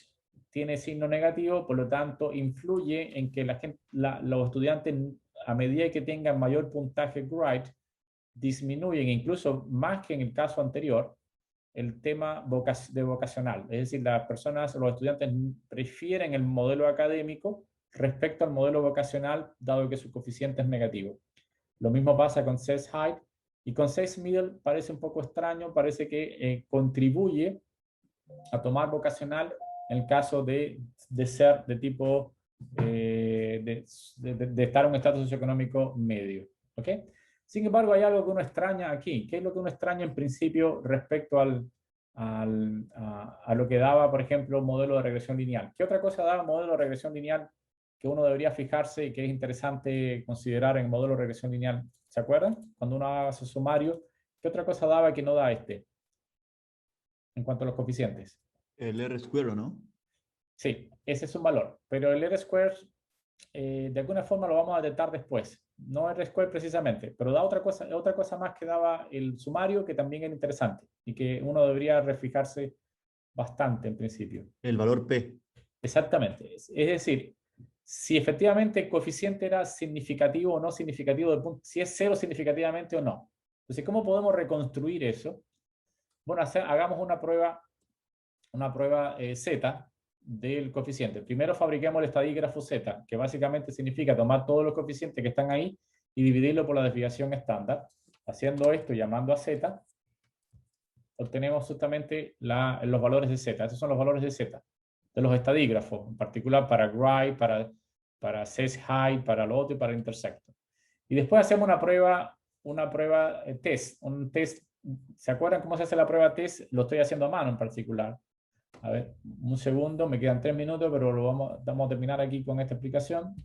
tiene signo negativo, por lo tanto influye en que los estudiantes, a medida que tengan mayor puntaje Wright, disminuyen, incluso más que en el caso anterior, el tema de vocacional. Es decir, las personas, los estudiantes prefieren el modelo académico respecto al modelo vocacional, dado que su coeficiente es negativo. Lo mismo pasa con SES height, y con SES middle parece un poco extraño, parece que contribuye a tomar vocacional en el caso de ser de tipo, de estar en un estatus socioeconómico medio. ¿Ok? Sin embargo, hay algo que uno extraña aquí. ¿Qué es lo que uno extraña en principio respecto a lo que daba, por ejemplo, un modelo de regresión lineal? ¿Qué otra cosa daba un modelo de regresión lineal que uno debería fijarse y que es interesante considerar en el modelo de regresión lineal? ¿Se acuerdan? Cuando uno haga su sumario, ¿qué otra cosa daba que no da este en cuanto a los coeficientes? El R², ¿no? Sí, ese es un valor, pero el R-square de alguna forma lo vamos a detectar después. No R-square precisamente, pero da otra cosa más que daba el sumario que también era interesante y que uno debería refijarse bastante en principio. El valor P. Exactamente. Es decir, si efectivamente el coeficiente era significativo o no significativo, si es cero significativamente o no. Entonces, ¿cómo podemos reconstruir eso? Bueno, hagamos una prueba Z del coeficiente. Primero fabriquemos el estadígrafo Z, que básicamente significa tomar todos los coeficientes que están ahí y dividirlo por la desviación estándar. Haciendo esto, llamando a Z, obtenemos justamente los valores de Z. Estos son los valores de Z, de los estadígrafos, en particular para Gray, para SES-High, para lo otro y para Intersector. Y después hacemos una prueba test, un test. ¿Se acuerdan cómo se hace la prueba test? Lo estoy haciendo a mano en particular. A ver, un segundo, me quedan 3 minutos, pero vamos a terminar aquí con esta explicación.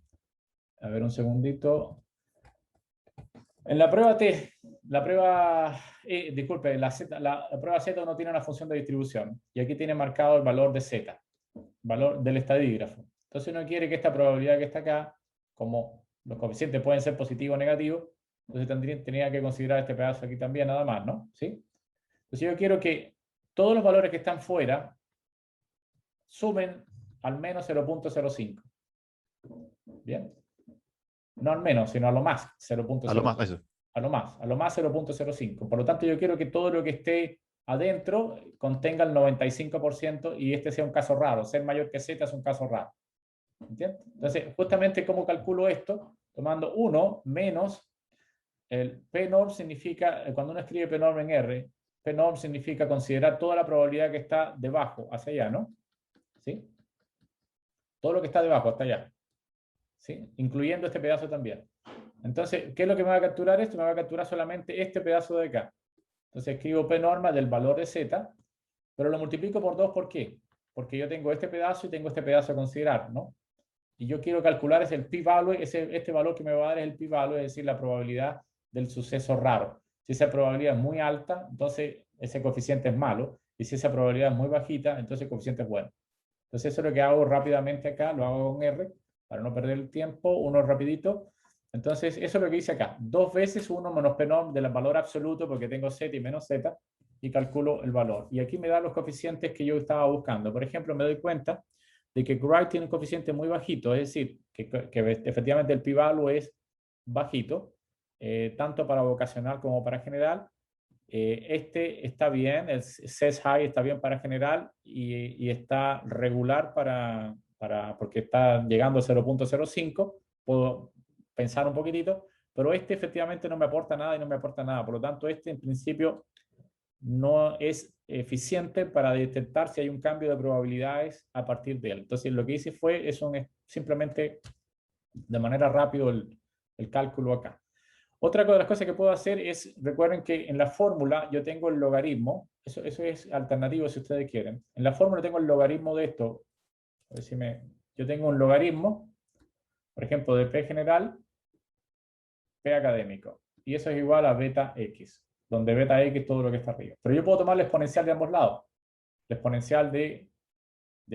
A ver, un segundito. En la prueba T, disculpe, la prueba Z no tiene una función de distribución. Y aquí tiene marcado el valor de Z, valor del estadígrafo. Entonces uno quiere que esta probabilidad que está acá, como los coeficientes pueden ser positivos o negativos, entonces tendría que considerar este pedazo aquí también nada más, ¿no? ¿Sí? Entonces yo quiero que todos los valores que están fuera sumen al menos 0.05. ¿Bien? No al menos, sino a lo más 0.05. A lo más, eso. A lo más 0.05. Por lo tanto, yo quiero que todo lo que esté adentro contenga el 95% y este sea un caso raro. Ser mayor que Z es un caso raro. ¿Entiendes? Entonces, justamente, ¿cómo calculo esto? Tomando 1 menos el P-norm significa, cuando uno escribe P-norm en R, P-norm significa considerar toda la probabilidad que está debajo, hacia allá, ¿no? ¿Sí? Todo lo que está debajo, hasta allá. ¿Sí? Incluyendo este pedazo también. Entonces, ¿qué es lo que me va a capturar esto? Me va a capturar solamente este pedazo de acá. Entonces escribo P norma del valor de Z, pero lo multiplico por 2, ¿por qué? Porque yo tengo este pedazo y tengo este pedazo a considerar, ¿no? Y yo quiero calcular es el p-value, este valor que me va a dar es el p-value, es decir, la probabilidad del suceso raro. Si esa probabilidad es muy alta, entonces ese coeficiente es malo, y si esa probabilidad es muy bajita, entonces el coeficiente es bueno. Entonces eso es lo que hago rápidamente acá, lo hago con R, para no perder el tiempo, uno rapidito. Entonces eso es lo que hice acá, 2 veces 1 menos P-norm del valor absoluto, porque tengo Z y menos Z, y calculo el valor. Y aquí me da los coeficientes que yo estaba buscando. Por ejemplo, me doy cuenta de que Gray tiene un coeficiente muy bajito, es decir, que efectivamente el p-value es bajito, tanto para vocacional como para general. Este está bien, el SES-High está bien para general y está regular porque está llegando a 0.05. Puedo pensar un poquitito, pero este efectivamente no me aporta nada y no me aporta nada. Por lo tanto, este en principio no es eficiente para detectar si hay un cambio de probabilidades a partir de él. Entonces, lo que hice fue simplemente de manera rápida el cálculo acá. Otra de las cosas que puedo hacer es, recuerden que en la fórmula yo tengo el logaritmo, eso es alternativo si ustedes quieren. En la fórmula tengo el logaritmo de esto. A ver si yo tengo un logaritmo, por ejemplo, de P general, P académico. Y eso es igual a beta X, donde beta X es todo lo que está arriba. Pero yo puedo tomar la exponencial de ambos lados. La exponencial de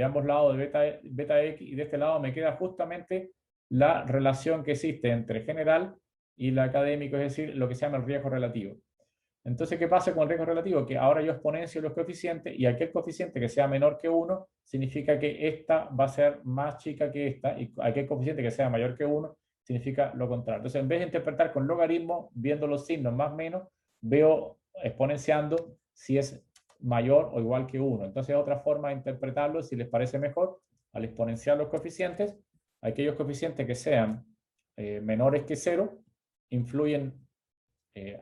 ambos lados de beta X, y de este lado me queda justamente la relación que existe entre general y la académico, es decir, lo que se llama el riesgo relativo. Entonces, ¿qué pasa con el riesgo relativo? Que ahora yo exponencio los coeficientes y aquel coeficiente que sea menor que 1 significa que esta va a ser más chica que esta, y aquel coeficiente que sea mayor que 1 significa lo contrario. Entonces, en vez de interpretar con logaritmo, viendo los signos más o menos, veo exponenciando si es mayor o igual que 1. Entonces, otra forma de interpretarlo, si les parece mejor, al exponenciar los coeficientes, aquellos coeficientes que sean menores que 0 influyen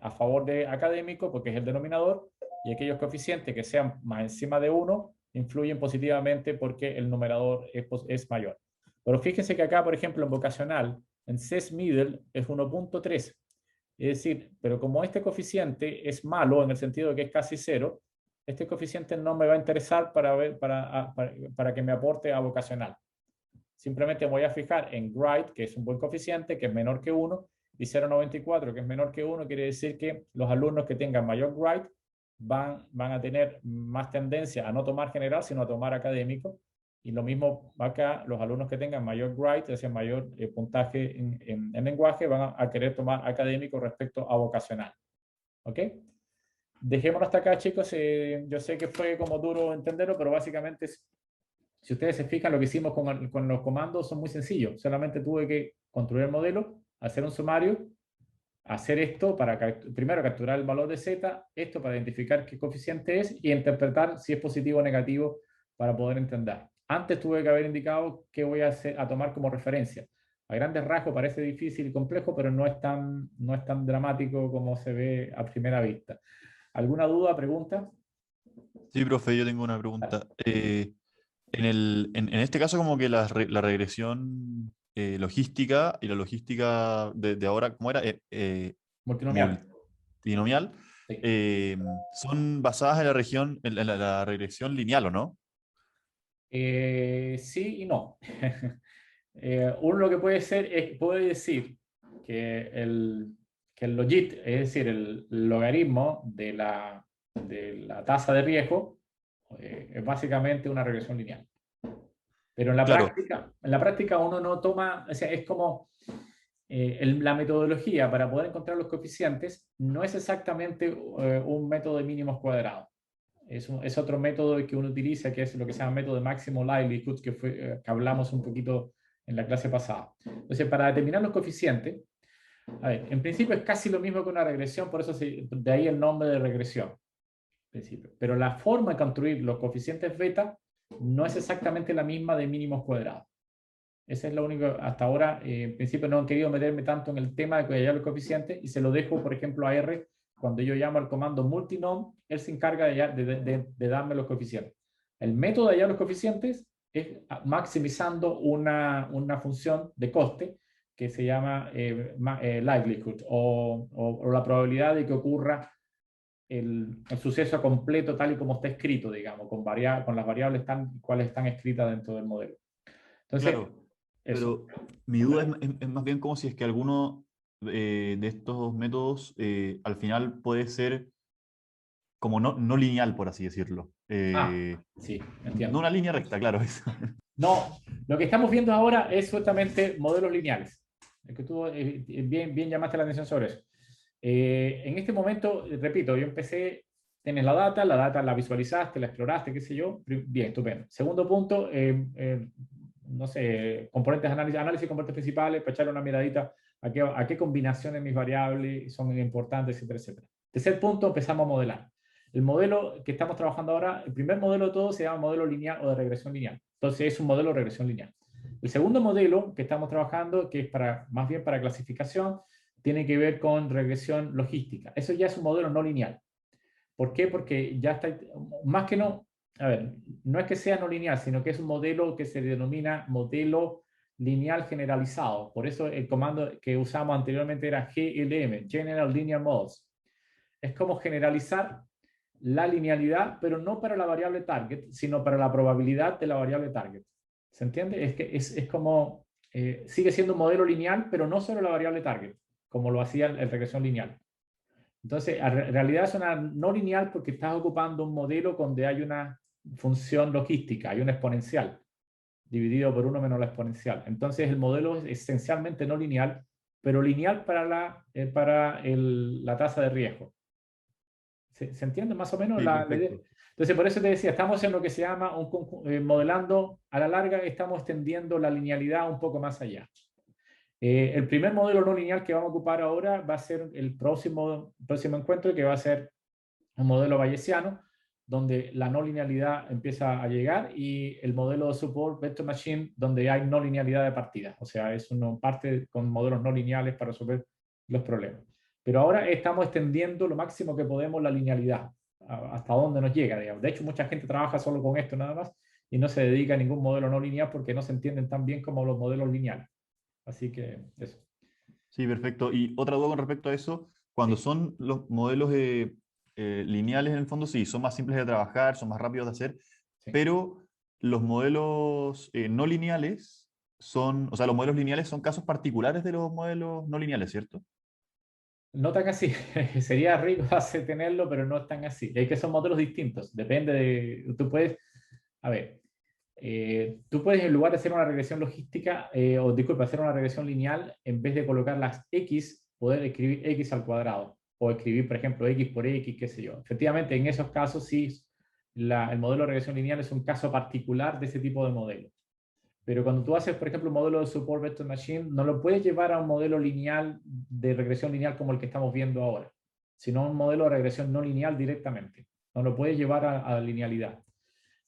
a favor de académico porque es el denominador, y aquellos coeficientes que sean más encima de 1 influyen positivamente porque el numerador es mayor. Pero fíjense que acá, por ejemplo, en vocacional, en SES Middle es 1.3. Es decir, pero como este coeficiente es malo en el sentido de que es casi cero, este coeficiente no me va a interesar para que me aporte a vocacional. Simplemente voy a fijar en grade, que es un buen coeficiente, que es menor que 1, y 0,94, que es menor que 1, quiere decir que los alumnos que tengan mayor grade van a tener más tendencia a no tomar general, sino a tomar académico. Y lo mismo acá, los alumnos que tengan mayor grade, es decir, mayor puntaje en lenguaje, van a querer tomar académico respecto a vocacional. ¿Ok? Dejémoslo hasta acá, chicos. Yo sé que fue como duro entenderlo, pero básicamente, si ustedes se fijan, lo que hicimos con los comandos son muy sencillos. Solamente tuve que construir el modelo, hacer un sumario, hacer esto para primero capturar el valor de z, esto para identificar qué coeficiente es y interpretar si es positivo o negativo para poder entender. Antes tuve que haber indicado qué voy a tomar como referencia. A grandes rasgos parece difícil y complejo, pero no es tan dramático como se ve a primera vista. ¿Alguna duda, pregunta? Sí, profe, yo tengo una pregunta. En este caso, como que la regresión logística y la logística de ahora, ¿cómo era? Multinomial. Multinomial, Sí. son basadas en la región, la regresión lineal, ¿o no? Sí y no. Uno lo que puede ser es, puede decir que el logit, es decir, el logaritmo de la tasa de riesgo, es básicamente una regresión lineal. Pero Claro, en la práctica uno no toma, o sea, es como la metodología para poder encontrar los coeficientes no es exactamente un método de mínimos cuadrados. Es otro método que uno utiliza, que es lo que se llama método de máximo likelihood, que hablamos un poquito en la clase pasada. Entonces, para determinar los coeficientes, a ver, en principio es casi lo mismo que una regresión, por eso de ahí el nombre de regresión. Principio. Pero la forma de construir los coeficientes beta no es exactamente la misma de mínimos cuadrados. Ese es lo único, hasta ahora, en principio no he querido meterme tanto en el tema de hallar los coeficientes y se lo dejo, por ejemplo, a R. Cuando yo llamo al comando multinom, él se encarga de darme los coeficientes. El método de hallar los coeficientes es maximizando una función de coste que se llama likelihood o la probabilidad de que ocurra el suceso completo tal y como está escrito, digamos, con las variables cuales están escritas dentro del modelo. Entonces, claro. eso. Pero mi duda es más bien como si es que alguno de estos métodos al final puede ser como no lineal, por así decirlo. Sí, No entiendo. una línea recta, claro. No, lo que estamos viendo ahora es justamente modelos lineales. Es que tú bien llamaste la atención sobre eso. En este momento, repito, yo empecé, tienes la data la visualizaste, la exploraste, qué sé yo. Bien, estupendo. Segundo punto, no sé, componentes análisis componentes principales, para echarle una miradita a qué combinaciones mis variables son importantes, etcétera, etcétera. Tercer punto, empezamos a modelar. El modelo que estamos trabajando ahora, el primer modelo de todo se llama modelo lineal o de regresión lineal. Entonces es un modelo de regresión lineal. El segundo modelo que estamos trabajando, que es más bien para clasificación, tiene que ver con regresión logística. Eso ya es un modelo no lineal. ¿Por qué? Porque ya está, más que no, a ver, no es que sea no lineal, sino que es un modelo que se denomina modelo lineal generalizado. Por eso el comando que usamos anteriormente era GLM, General Linear Models. Es como generalizar la linealidad, pero no para la variable target, sino para la probabilidad de la variable target. ¿Se entiende? Es que es como, sigue siendo un modelo lineal, pero no solo la variable target, como lo hacía el regresión lineal. Entonces, en realidad es una no lineal porque estás ocupando un modelo donde hay una función logística, hay una exponencial, dividido por 1 menos la exponencial. Entonces, el modelo es esencialmente no lineal, pero lineal para la tasa de riesgo. ¿Se entiende más o menos Sí, la idea? perfecto. Entonces, por eso te decía, estamos en lo que se llama modelando a la larga, estamos extendiendo la linealidad un poco más allá. El primer modelo no lineal que vamos a ocupar ahora va a ser el próximo encuentro, que va a ser un modelo bayesiano, donde la no linealidad empieza a llegar, y el modelo de support vector machine, donde hay no linealidad de partida. O sea, es una parte con modelos no lineales para resolver los problemas. Pero ahora estamos extendiendo lo máximo que podemos la linealidad, hasta donde nos llega, digamos. De hecho, mucha gente trabaja solo con esto nada más y no se dedica a ningún modelo no lineal porque no se entienden tan bien como los modelos lineales. Así que eso. Sí, perfecto. Y otra duda con respecto a eso, cuando Sí. son los modelos lineales en el fondo, sí, son más simples de trabajar, son más rápidos de hacer, Sí. pero los modelos no lineales son, o sea, los modelos lineales son casos particulares de los modelos no lineales, ¿cierto? No tan así. Sería rico hacer tenerlo, pero no es tan así. Es que son modelos distintos. Depende de... Tú puedes... A ver, tú puedes en lugar de hacer una regresión logística, o disculpa, hacer una regresión lineal, en vez de colocar las x, poder escribir x al cuadrado. O escribir, por ejemplo, x por x, qué sé yo. Efectivamente, en esos casos sí, el modelo de regresión lineal es un caso particular de ese tipo de modelo. Pero cuando tú haces, por ejemplo, un modelo de support vector machine, no lo puedes llevar a un modelo lineal de regresión lineal como el que estamos viendo ahora, sino a un modelo de regresión no lineal directamente. No lo puedes llevar a linealidad.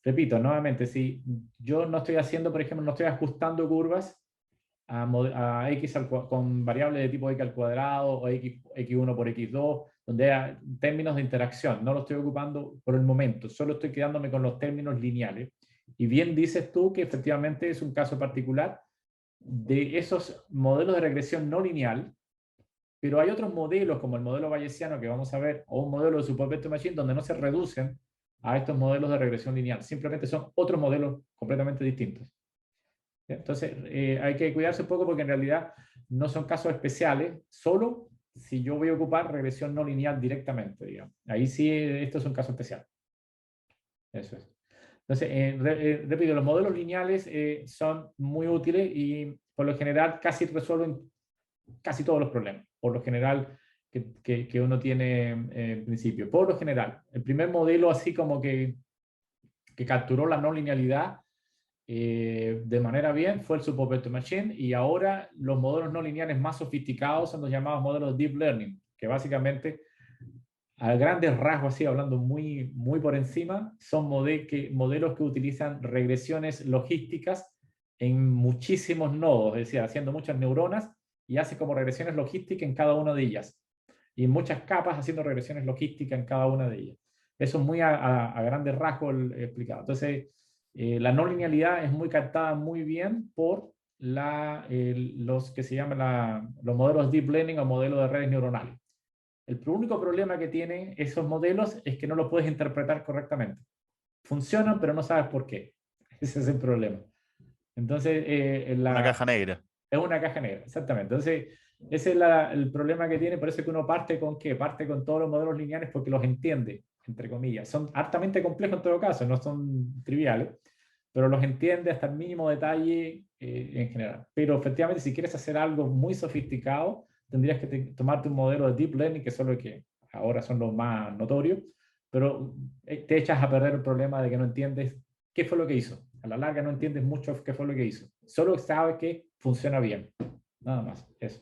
Repito, nuevamente, si yo no estoy haciendo, por ejemplo, no estoy ajustando curvas a x con variables de tipo x al cuadrado o x1 por x2, donde hay términos de interacción. No lo estoy ocupando por el momento, solo estoy quedándome con los términos lineales. Y bien dices tú que efectivamente es un caso particular de esos modelos de regresión no lineal, pero hay otros modelos como el modelo bayesiano que vamos a ver, o un modelo de support vector machine donde no se reducen a estos modelos de regresión lineal, simplemente son otros modelos completamente distintos. Entonces, hay que cuidarse un poco porque en realidad no son casos especiales, solo si yo voy a ocupar regresión no lineal directamente, digamos. Ahí sí, esto es un caso especial. Eso es. Entonces, repito, los modelos lineales son muy útiles y por lo general casi resuelven casi todos los problemas, por lo general que uno tiene en principio. Por lo general, el primer modelo así como que capturó la no linealidad de manera bien fue el support vector machine, y ahora los modelos no lineales más sofisticados son los llamados modelos deep learning, que básicamente a grandes rasgos, así hablando muy por encima, son modelos que utilizan regresiones logísticas en muchísimos nodos, es decir, haciendo muchas neuronas, y hace como regresiones logísticas en cada una de ellas, y en muchas capas haciendo regresiones logísticas en cada una de ellas. Eso es muy a grandes rasgos explicado. Entonces, la no linealidad es muy captada muy bien por los que se llaman los modelos deep learning o modelos de redes neuronales. El único problema que tienen esos modelos es que no los puedes interpretar correctamente. Funcionan, pero no sabes por qué. Ese es el problema. Entonces, Una caja negra. es una caja negra, exactamente. Entonces, ese es el problema que tiene. Por eso es que uno parte con ¿qué? Parte con todos los modelos lineales porque los entiende, entre comillas. Son hartamente complejos en todo caso, no son triviales, pero los entiende hasta el mínimo detalle en general. Pero efectivamente, si quieres hacer algo muy sofisticado, tendrías que tomarte un modelo de deep learning, que son los que ahora son los más notorios, pero te echas a perder el problema de que no entiendes qué fue lo que hizo. A la larga no entiendes mucho qué fue lo que hizo. Solo sabes que funciona bien. Nada más. Eso.